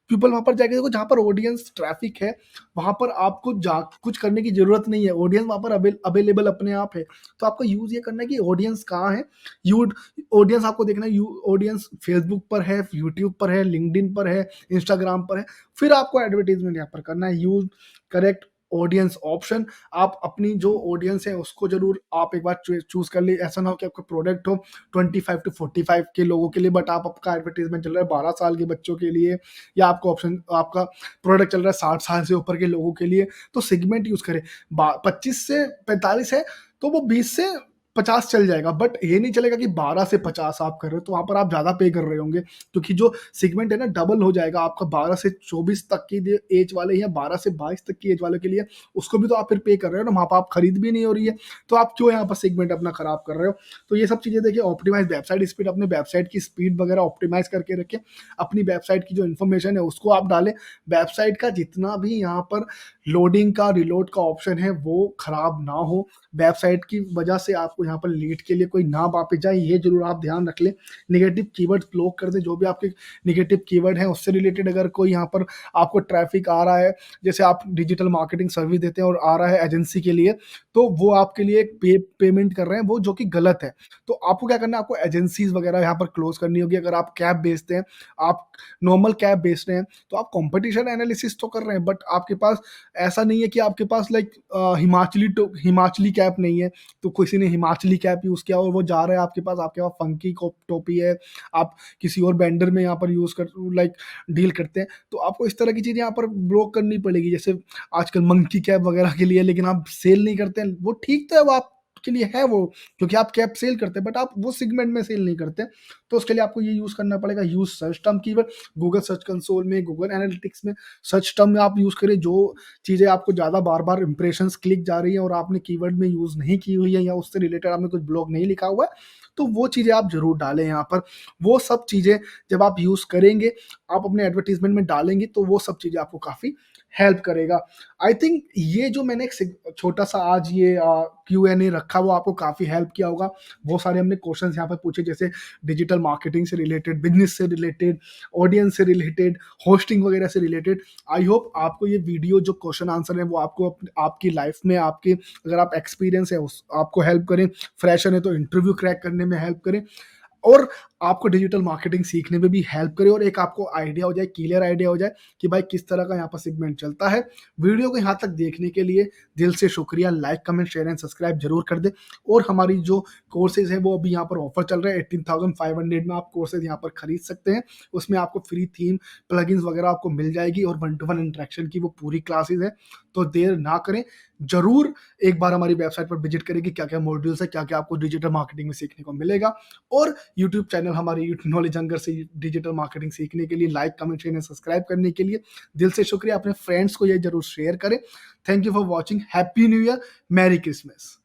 पीपल वहां पर जाके देखो, जहां पर ऑडियंस ट्रैफिक है वहां पर आपको जा कुछ करने की जरूरत नहीं है, ऑडियंस वहां पर अवेलेबल अपने आप है। तो आपको यूज ये करना है कि ऑडियंस कहाँ है, यू ऑडियंस आपको देखना है, ऑडियंस फेसबुक पर है, यूट्यूब पर है, लिंक्डइन पर है, इंस्टाग्राम पर है, फिर आपको एडवर्टीजमेंट यहाँ पर करना है। यूज करेक्ट ऑडियंस ऑप्शन, आप अपनी जो ऑडियंस है उसको जरूर आप एक बार चूज कर ले। ऐसा ना हो कि आपका प्रोडक्ट हो 25 to 45 के लोगों के लिए, बट आप आपका एडवर्टीजमेंट चल रहा है 12 साल के बच्चों के लिए, या आपका ऑप्शन, आपका प्रोडक्ट चल रहा है 60 साल से ऊपर के लोगों के लिए। तो सेगमेंट यूज करें, 25 से 45 है तो वो 20 से 50 चल जाएगा, बट ये नहीं चलेगा कि 12 से 50 आप कर रहे हो, तो वहां पर आप ज्यादा पे कर रहे होंगे, क्योंकि जो सेगमेंट है ना डबल हो जाएगा आपका। 12 से 24 तक की एज वाले या 12 से 22 तक की एज वाले के लिए, उसको भी तो आप फिर पे कर रहे हो ना, वहां पर आप खरीद भी नहीं हो रही है, तो आप क्यों यहाँ पर सेगमेंट अपना खराब कर रहे हो। तो ये सब चीजें देखिए, ऑप्टिमाइज वेबसाइट स्पीड, अपने वेबसाइट की स्पीड वगैरह ऑप्टिमाइज करके रखें, अपनी वेबसाइट की जो इन्फॉर्मेशन है उसको आप डालें। वेबसाइट का जितना भी यहाँ पर लोडिंग का, रिलोड का ऑप्शन है वो खराब ना हो, वेबसाइट की वजह से आपको यहाँ पर लीड के लिए कोई ना वापस जाए, ये जरूर आप ध्यान रख लें। नेगेटिव कीवर्ड ब्लॉक कर दें, जो भी आपके नेगेटिव कीवर्ड हैं उससे रिलेटेड अगर कोई यहाँ पर आपको ट्रैफिक आ रहा है, जैसे आप डिजिटल मार्केटिंग सर्विस देते हैं और आ रहा है एजेंसी के लिए, तो वो आपके लिए एक पेमेंट कर रहे हैं, वो जो कि गलत है। तो आपको क्या करना है, आपको एजेंसीज वगैरह यहाँ पर क्लोज करनी होगी। अगर आप कैब बेचते हैं, आप नॉर्मल कैब बेच रहे हैं, तो आप कंपटीशन एनालिसिस तो कर रहे हैं, बट आपके पास ऐसा नहीं है कि आपके पास लाइक हिमाचली कैप नहीं है, तो किसी ने हिमाचली कैप यूज किया और वो जा रहा है आपके पास फंकी टोपी है, आप किसी और वेंडर में यहाँ पर यूज कर लाइक डील करते हैं, तो आपको इस तरह की चीजें यहाँ पर ब्लॉक करनी पड़ेगी। जैसे आजकल मंकी कैप वगैरह के लिए, लेकिन आप सेल नहीं करते हैं, वो ठीक तो है, वो आप आपके लिए है वो, क्योंकि आप कैप सेल करते हैं, बट आप वो सेगमेंट में सेल नहीं करते। तो उसके लिए आपको ये यूज़ करना पड़ेगा, use search term keyword, Google search console में, गूगल एनालिटिक्स में सर्च टर्म में आप यूज़ करें, जो चीज़ें आपको ज़्यादा बार-बार इंप्रेशंस क्लिक जा रही है और आपने कीवर्ड में यूज़ नहीं की हुई है या उससे रिलेटेड आपने कुछ ब्लॉग नहीं लिखा हुआ है, तो वो चीज़ें आप ज़रूर डालें यहाँ पर। वो सब चीज़ें जब आप यूज़ करेंगे, आप अपने एडवर्टाइज़मेंट में डालेंगे, तो वो सब चीज़ें आपको काफ़ी हेल्प करेगा। आई थिंक ये जो मैंने एक छोटा-सा आज ये Q&A रखा, वो आपको काफ़ी हेल्प किया होगा। बहुत सारे हमने क्वेश्चंस यहाँ पे पूछे, जैसे डिजिटल मार्केटिंग से रिलेटेड, बिज़नेस से रिलेटेड, ऑडियंस से रिलेटेड, होस्टिंग वगैरह से रिलेटेड। आई होप आपको ये वीडियो जो क्वेश्चन आंसर है वो आपको आपकी लाइफ में, आपके अगर आप एक्सपीरियंस है उस आपको हेल्प करें, फ्रेशर है तो इंटरव्यू क्रैक करने में हेल्प करें, और आपको डिजिटल मार्केटिंग सीखने में भी हेल्प करे, और एक आपको आइडिया हो जाए, क्लियर आइडिया हो जाए कि भाई किस तरह का यहाँ पर सेगमेंट चलता है। वीडियो को यहाँ तक देखने के लिए दिल से शुक्रिया। Like, comment, share and subscribe जरूर कर दे। और हमारी जो कोर्सेज है वो अभी यहाँ पर ऑफर चल रहा है, 18,500 में आप कोर्सेज यहाँ पर खरीद सकते हैं। उसमें आपको फ्री थीम, प्लगइन्स वगैरह आपको मिल जाएगी, और 1-to-1 इंटरेक्शन की वो पूरी क्लासेज है। तो देर ना करें, जरूर एक बार हमारी वेबसाइट पर विजिट करें कि क्या क्या मॉड्यूल्स है, क्या क्या आपको डिजिटल मार्केटिंग में सीखने को मिलेगा। और यूट्यूब चैनल हमारी नॉलेज हंगर से डिजिटल मार्केटिंग सीखने के लिए लाइक, कमेंट, शेयर, सब्सक्राइब करने के लिए दिल से शुक्रिया। अपने फ्रेंड्स को ये जरूर शेयर करें। Thank you for watching. Happy new year, merry Christmas.